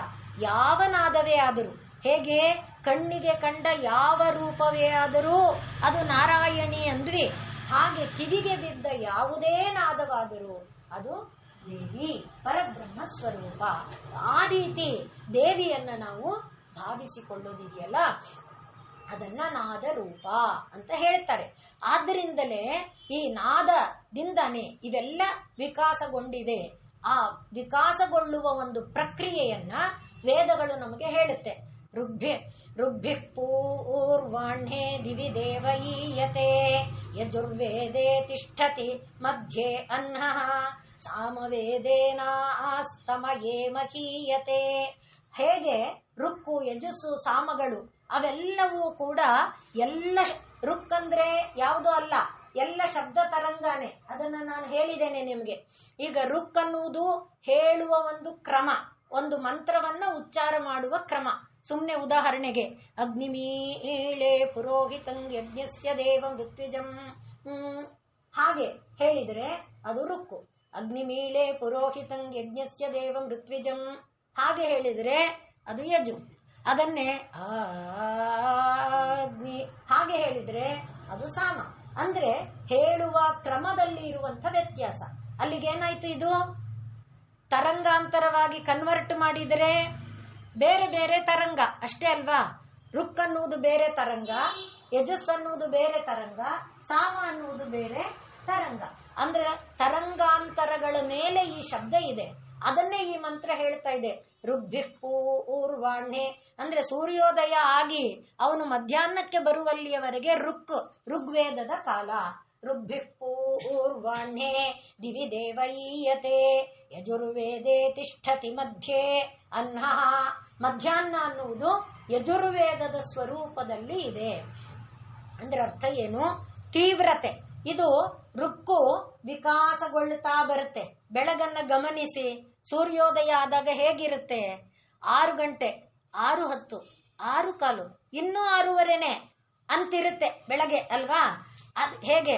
ಯಾವ ನಾದವೇ ಆದರೂ, ಹೇಗೆ ಕಣ್ಣಿಗೆ ಕಂಡ ಯಾವ ರೂಪವೇ ಆದರೂ ಅದು ನಾರಾಯಣಿ ಅಂದ್ವಿ, ಹಾಗೆ ಕಿವಿಗೆ ಬಿದ್ದ ಯಾವುದೇ ನಾದವಾದರೂ ಅದು ದೇವಿ, ಪರಬ್ರಹ್ಮ ಸ್ವರೂಪ. ಆ ರೀತಿ ದೇವಿಯನ್ನ ನಾವು ಭಾವಿಸಿಕೊಳ್ಳೋದಿದೆಯಲ್ಲ, ಅದನ್ನ ನಾದ ರೂಪ ಅಂತ ಹೇಳ್ತಾರೆ. ಆದ್ದರಿಂದಲೇ ಈ ನಾದದಿಂದಾನೇ ಇವೆಲ್ಲ ವಿಕಾಸಗೊಂಡಿದೆ. ಆ ವಿಕಾಸಗೊಳ್ಳುವ ಒಂದು ಪ್ರಕ್ರಿಯೆಯನ್ನ ವೇದಗಳು ನಮಗೆ ಹೇಳುತ್ತೆ. ಋಗ್ಭಿ ಪೂರ್ವಾಹ್ಣೇ ದಿವಿ ದೇವಯೀಯತೆ, ಯಜುರ್ವೇದೇ ತಿಷ್ಠತಿ ಮಧ್ಯೆ ಅಹ್ನಃ, ಸಾಮವೇದೇನಾಸ್ತಮಯೇ ಮಹೀಯತೆ. ಹೇಗೆ ರುಕ್ಕು, ಯಜಸ್ಸು, ಸಾಮಗಳು ಅವೆಲ್ಲವೂ ಕೂಡ ಎಲ್ಲ ರುಕ್ ಅಂದ್ರೆ ಯಾವುದೋ ಅಲ್ಲ, ಎಲ್ಲ ಶಬ್ದ ತರಂಗಾನೆ. ಅದನ್ನ ನಾನು ಹೇಳಿದ್ದೇನೆ ನಿಮಗೆ. ಈಗ ರುಕ್ ಅನ್ನುವುದು ಹೇಳುವ ಒಂದು ಕ್ರಮ, ಒಂದು ಮಂತ್ರವನ್ನ ಉಚ್ಚಾರ ಮಾಡುವ ಕ್ರಮ. ಸುಮ್ನೆ ಉದಾಹರಣೆಗೆ ಅಗ್ನಿಮೀಳೆ ಪುರೋಹಿತಂ ಯಜ್ಞಸ್ಯ ದೇವ ಮೃತ್ಯುಜಂ ಹಾಗೆ ಹೇಳಿದರೆ ಅದು ರುಕ್ಕು. ಅಗ್ನಿಮೀಳೆ ಪುರೋಹಿತಂ ಯಜ್ಞಸ್ಯ ದೇವ ಮೃತ್ಯುಜಂ ಹಾಗೆ ಹೇಳಿದರೆ ಅದು ಯಜು. ಅದನ್ನೇ ಅಗ್ನಿ ಹಾಗೆ ಹೇಳಿದ್ರೆ ಅದು ಸಾಮ. ಅಂದ್ರೆ ಹೇಳುವ ಕ್ರಮದಲ್ಲಿ ಇರುವಂತ ವ್ಯತ್ಯಾಸ. ಅಲ್ಲಿಗೇನಾಯ್ತು, ಇದು ತರಂಗಾಂತರವಾಗಿ ಕನ್ವರ್ಟ್ ಮಾಡಿದರೆ ಬೇರೆ ಬೇರೆ ತರಂಗ ಅಷ್ಟೇ ಅಲ್ವಾ. ರುಕ್ ಅನ್ನುವುದು ಬೇರೆ ತರಂಗ, ಯಜಸ್ ಅನ್ನುವುದು ಬೇರೆ ತರಂಗ, ಸಾಮ ಅನ್ನುವುದು ಬೇರೆ ತರಂಗ. ಅಂದ್ರೆ ತರಂಗಾಂತರಗಳ ಮೇಲೆ ಈ ಶಬ್ದ ಇದೆ. ಅದನ್ನೇ ಈ ಮಂತ್ರ ಹೇಳ್ತಾ ಇದೆ. ಋಗ್ಭಿ ಪೂರ್ವಾಹ್ಣೆ ಅಂದ್ರೆ ಸೂರ್ಯೋದಯ ಆಗಿ ಅವನು ಮಧ್ಯಾಹ್ನಕ್ಕೆ ಬರುವಲ್ಲಿಯವರೆಗೆ ಋಗ್ವೇದದ ಕಾಲ. ಋಗ್ಭಿ ಪೂರ್ವಾಹ್ಣೆ ದಿವಿ ದೇವಯೀಯತೆ, ಯಜುರ್ವೇದೇ ತಿಷ್ಠತಿ ಮಧ್ಯೆ ಅಹ್ನಃ. ಮಧ್ಯಾಹ್ನ ಅನ್ನುವುದು ಯಜುರ್ವೇದದ ಸ್ವರೂಪದಲ್ಲಿ ಇದೆ. ಅಂದ್ರೆ ಅರ್ಥ ಏನು, ತೀವ್ರತೆ. ಇದು ರುಕ್ಕು ವಿಕಾಸಗೊಳ್ಳುತ್ತಾ ಬರುತ್ತೆ. ಬೆಳಗನ್ನ ಗಮನಿಸಿ, ಸೂರ್ಯೋದಯ ಆದಾಗ ಹೇಗಿರುತ್ತೆ, 6 ಗಂಟೆ, 6:10, 6:15, ಇನ್ನೂ 6:15 ಅಂತಿರುತ್ತೆ ಬೆಳಗ್ಗೆ ಅಲ್ವಾ. ಅದ್ ಹೇಗೆ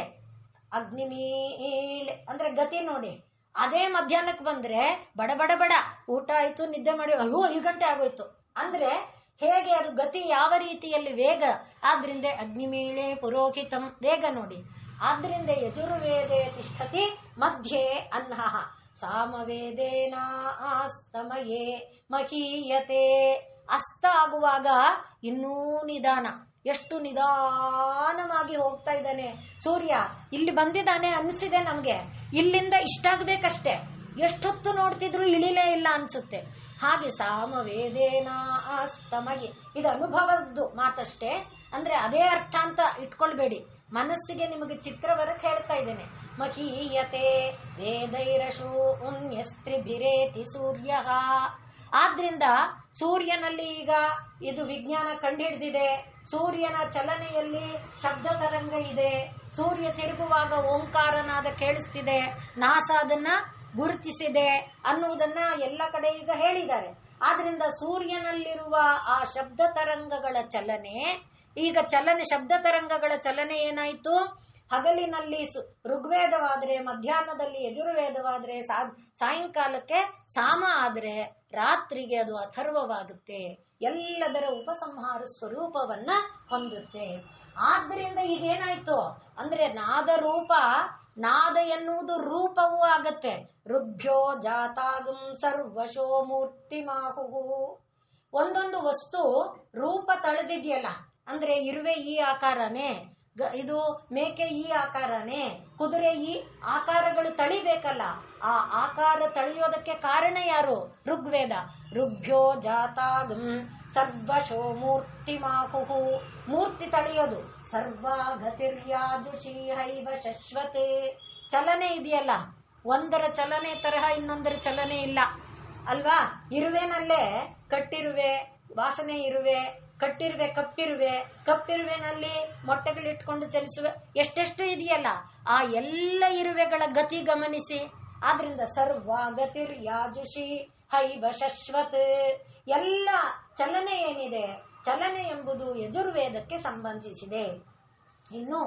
ಅಗ್ನಿಮೀಳೆ ಅಂದ್ರೆ ಗತಿ ನೋಡಿ. ಅದೇ ಮಧ್ಯಾಹ್ನಕ್ಕೆ ಬಂದ್ರೆ ಬಡ ಬಡ ಬಡ ಊಟ ಆಯ್ತು, ನಿದ್ದೆ ಮಾಡಿ 5 ಗಂಟೆ ಆಗೋಯ್ತು ಅಂದ್ರೆ ಹೇಗೆ ಅದು ಗತಿ, ಯಾವ ರೀತಿಯಲ್ಲಿ ವೇಗ. ಆದ್ರಿಂದ ಅಗ್ನಿಮೀಳೆ ಪುರೋಹಿತಂ ವೇಗ ನೋಡಿ. ಆದ್ರಿಂದ ಯಜುರ್ವೇದೇ ತಿಷ್ಠತಿ ಮಧ್ಯೆ ಅಹ್ನಃ, ಸಾಮವೇದೇನಾಸ್ತಮಯೇ ಮಹೀಯತೆ. ಅಸ್ತ ಆಗುವಾಗ ಇನ್ನೂ ನಿಧಾನ, ಎಷ್ಟು ನಿಧಾನವಾಗಿ ಹೋಗ್ತಾ ಇದ್ದಾನೆ ಸೂರ್ಯ. ಇಲ್ಲಿ ಬಂದಿದ್ದಾನೆ ಅನಿಸಿದೆ ನಮ್ಗೆ, ಇಲ್ಲಿಂದ ಇಷ್ಟಾಗ್ಬೇಕಷ್ಟೆ. ಎಷ್ಟೊತ್ತು ನೋಡ್ತಿದ್ರು ಇಳಿಲೇ ಇಲ್ಲ ಅನ್ಸುತ್ತೆ. ಹಾಗೆ ಸಾಮವೇದೇನ ಅಸ್ತಮಗೆ, ಇದು ಅನುಭವದ್ದು ಮಾತಷ್ಟೇ, ಅಂದ್ರೆ ಅದೇ ಅರ್ಥ ಅಂತ ಇಟ್ಕೊಳ್ಬೇಡಿ, ಮನಸ್ಸಿಗೆ ನಿಮಗೆ ಚಿತ್ರವರಕ್ಕೆ ಹೇಳ್ತಾ ಇದ್ದೇನೆ. ಮಹೀಯತೆ ವೇದೈರಶೂ ಉನ್ಯಸ್ತ್ರಿಭಿರೇತಿ ಸೂರ್ಯ. ಆದ್ರಿಂದ ಸೂರ್ಯನಲ್ಲಿ ಈಗ ಇದು ವಿಜ್ಞಾನ ಕಂಡುಹಿಡಿದಿದೆ, ಸೂರ್ಯನ ಚಲನೆಯಲ್ಲಿ ಶಬ್ದ ತರಂಗ ಇದೆ, ಸೂರ್ಯ ತಿರುಗುವಾಗ ಓಂಕಾರನಾದ ಕೇಳಿಸ್ತಿದೆ, ನಾಸಾ ಅದನ್ನ ಗುರುತಿಸಿದೆ ಅನ್ನುವುದನ್ನ ಎಲ್ಲ ಕಡೆ ಈಗ ಹೇಳಿದ್ದಾರೆ. ಆದ್ರಿಂದ ಸೂರ್ಯನಲ್ಲಿರುವ ಆ ಶಬ್ದ ತರಂಗಗಳ ಚಲನೆ, ಈಗ ಶಬ್ದ ತರಂಗಗಳ ಚಲನೆ ಏನಾಯ್ತು, ಹಗಲಿನಲ್ಲಿ ಋಗ್ವೇದವಾದ್ರೆ, ಮಧ್ಯಾಹ್ನದಲ್ಲಿ ಯಜುರ್ವೇದವಾದ್ರೆ, ಸಾಯಂಕಾಲಕ್ಕೆ ಸಾಮ ಆದ್ರೆ, ರಾತ್ರಿಗೆ ಅದು ಅಥರ್ವವಾಗುತ್ತೆ, ಎಲ್ಲದರ ಉಪಸಂಹಾರ ಸ್ವರೂಪವನ್ನ ಹೊಂದುತ್ತೆ. ಆದ್ರಿಂದ ಈಗೇನಾಯ್ತು ಅಂದ್ರೆ ನಾದ ರೂಪ, ನಾದ ಎನ್ನುವುದು ರೂಪವೂ ಆಗತ್ತೆ. ರುಭ್ಯೋ ಜಾತಾಗಂ ಸರ್ವಶೋ ಮೂರ್ತಿ ಮಾಹುಹು. ಒಂದೊಂದು ವಸ್ತು ರೂಪ ತಳೆದಿದೆಯಲ್ಲ, ಅಂದ್ರೆ ಇರುವೆ ಈ ಆಕಾರನೇ, ಇದು ಮೇಕೆ ಈ ಆಕಾರನೇ, ಕುದುರೆ ಈ ಆಕಾರಗಳು ತಳಿಬೇಕಲ್ಲ, ಆ ಆಕಾರ ತಳೆಯೋದಕ್ಕೆ ಕಾರಣ ಯಾರು? ಋಗ್ವೇದ. ರುಭ್ಯೋ ಜಾತಾಗಂ ಸರ್ವಶೋ ಮೂರ್ತಿ ಮಾಹುಹು, ಮೂರ್ತಿ ತಳೆಯೋದು. ಸರ್ವಾಗತಿರ್ಯಾಜುಷಿ ಹೈವ ಶಶ್ವತೆ. ಚಲನೆ ಇದೆಯಲ್ಲ, ಒಂದರ ಚಲನೆ ತರಹ ಇನ್ನೊಂದರ ಚಲನೆ ಇಲ್ಲ ಅಲ್ವಾ? ಇರುವೆನಲ್ಲೇ ಕಟ್ಟಿರುವೆ, ವಾಸನೆ ಇರುವೆ, ಕಟ್ಟಿರುವೆ ಕಪ್ಪಿರುವೆ, ಕಪ್ಪಿರುವೆನಲ್ಲಿ ಮೊಟ್ಟೆಗಳಿಟ್ಕೊಂಡು ಚಲಿಸುವೆ, ಎಷ್ಟೆಷ್ಟು ಇದೆಯಲ್ಲ, ಆ ಎಲ್ಲ ಇರುವೆಗಳ ಗತಿ ಗಮನಿಸಿ. ಆದ್ರಿಂದ ಸರ್ವಾಗತಿರ್ ಯಾಜುಷಿ ಹೈವ ಶಶ್ವತ್. ಎಲ್ಲ ಚಲನೆ ಏನಿದೆ, ಚಲನೆ ಎಂಬುದು ಯಜುರ್ವೇದಕ್ಕೆ ಸಂಬಂಧಿಸಿದೆ. ಇನ್ನು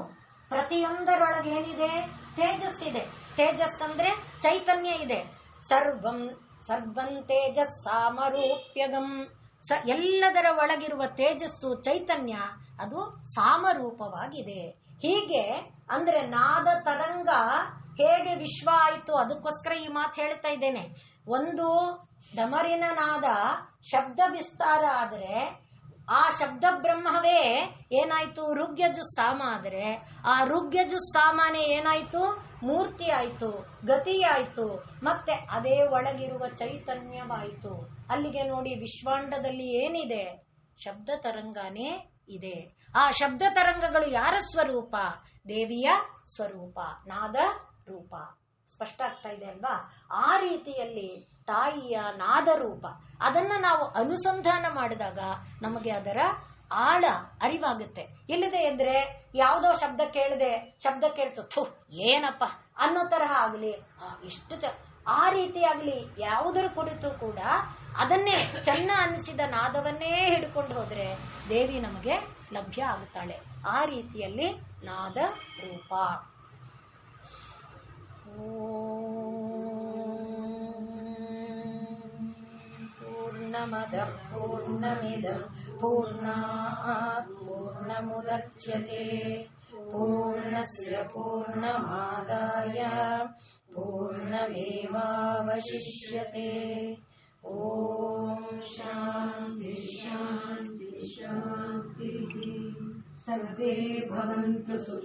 ಪ್ರತಿಯೊಂದರೊಳಗೆ ಏನಿದೆ? ತೇಜಸ್ಸಿದೆ. ತೇಜಸ್ ಅಂದ್ರೆ ಚೈತನ್ಯ ಇದೆ. ಸರ್ವಂ ತೇಜಸ್ ಸಾಮರೂಪ್ಯಗಂ. ಎಲ್ಲದರ ಒಳಗಿರುವ ತೇಜಸ್ಸು ಚೈತನ್ಯ ಅದು ಸಾಮರೂಪವಾಗಿದೆ. ಹೀಗೆ ಅಂದ್ರೆ ನಾದ ತರಂಗ ಹೇಗೆ ವಿಶ್ವ ಆಯಿತು, ಅದಕ್ಕೋಸ್ಕರ ಈ ಮಾತು ಹೇಳ್ತಾ ಇದ್ದೇನೆ. ಒಂದು ಡಮರಿನ ನಾದ ಶಬ್ದ ವಿಸ್ತಾರ ಆದರೆ ಆ ಶಬ್ದ ಬ್ರಹ್ಮವೇ ಏನಾಯ್ತು? ಋಗ್ಯಜುಸ್ಸಾಮ ಆದರೆ ಆ ಋಗ್ಯಜುಸ್ಸಾಮನೆ ಏನಾಯ್ತು? ಮೂರ್ತಿ ಆಯ್ತು, ಗತಿ ಆಯ್ತು, ಮತ್ತೆ ಅದೇ ಒಳಗಿರುವ ಚೈತನ್ಯವಾಯಿತು. ಅಲ್ಲಿಗೆ ನೋಡಿ, ವಿಶ್ವಾಂಡದಲ್ಲಿ ಏನಿದೆ? ಶಬ್ದ ತರಂಗನೇ ಇದೆ. ಆ ಶಬ್ದ ತರಂಗಗಳು ಯಾರ ಸ್ವರೂಪ? ದೇವಿಯ ಸ್ವರೂಪ, ನಾದ ರೂಪ. ಸ್ಪಷ್ಟ ಆಗ್ತಾ ಇದೆ ಅಲ್ವಾ? ಆ ರೀತಿಯಲ್ಲಿ ತಾಯಿಯ ನಾದ ರೂಪ, ಅದನ್ನ ನಾವು ಅನುಸಂಧಾನ ಮಾಡಿದಾಗ ನಮಗೆ ಅದರ ಆಳ ಅರಿವಾಗುತ್ತೆ. ಇಲ್ಲದೆ ಇದ್ರೆ ಯಾವುದೋ ಶಬ್ದ ಕೇಳದೆ, ಶಬ್ದ ಕೇಳ್ತು ಏನಪ್ಪ ಅನ್ನೋ ತರಹ ಆಗಲಿ, ಇಷ್ಟು ಆ ರೀತಿ ಆಗಲಿ, ಯಾವುದರ ಕುರಿತು ಕೂಡ ಅದನ್ನೇ ಚೆನ್ನ ಅನಿಸಿದ ನಾದವನ್ನೇ ಹಿಡ್ಕೊಂಡು ಹೋದ್ರೆ ದೇವಿ ನಮಗೆ ಲಭ್ಯ ಆಗುತ್ತಾಳೆ. ಆ ರೀತಿಯಲ್ಲಿ ನಾದ ರೂಪ. ಪೂರ್ಣಮದ ಪೂರ್ಣಮಿದಂ ಪೂರ್ಣಾತ್ ಪೂರ್ಣಮುದಚ್ಯತೆ ಪೂರ್ಣಸ್ಯ ಪೂರ್ಣಮಾದಾಯ ಪೂರ್ಣಮೇವಾವಶಿಷ್ಯತೆ. ಓಂ ಶಾಂತಿ ಶಾಂತಿ ಶಾಂತಿ. ಸರ್ವೇ ಭವಂತು ಸುಖಿನಃ.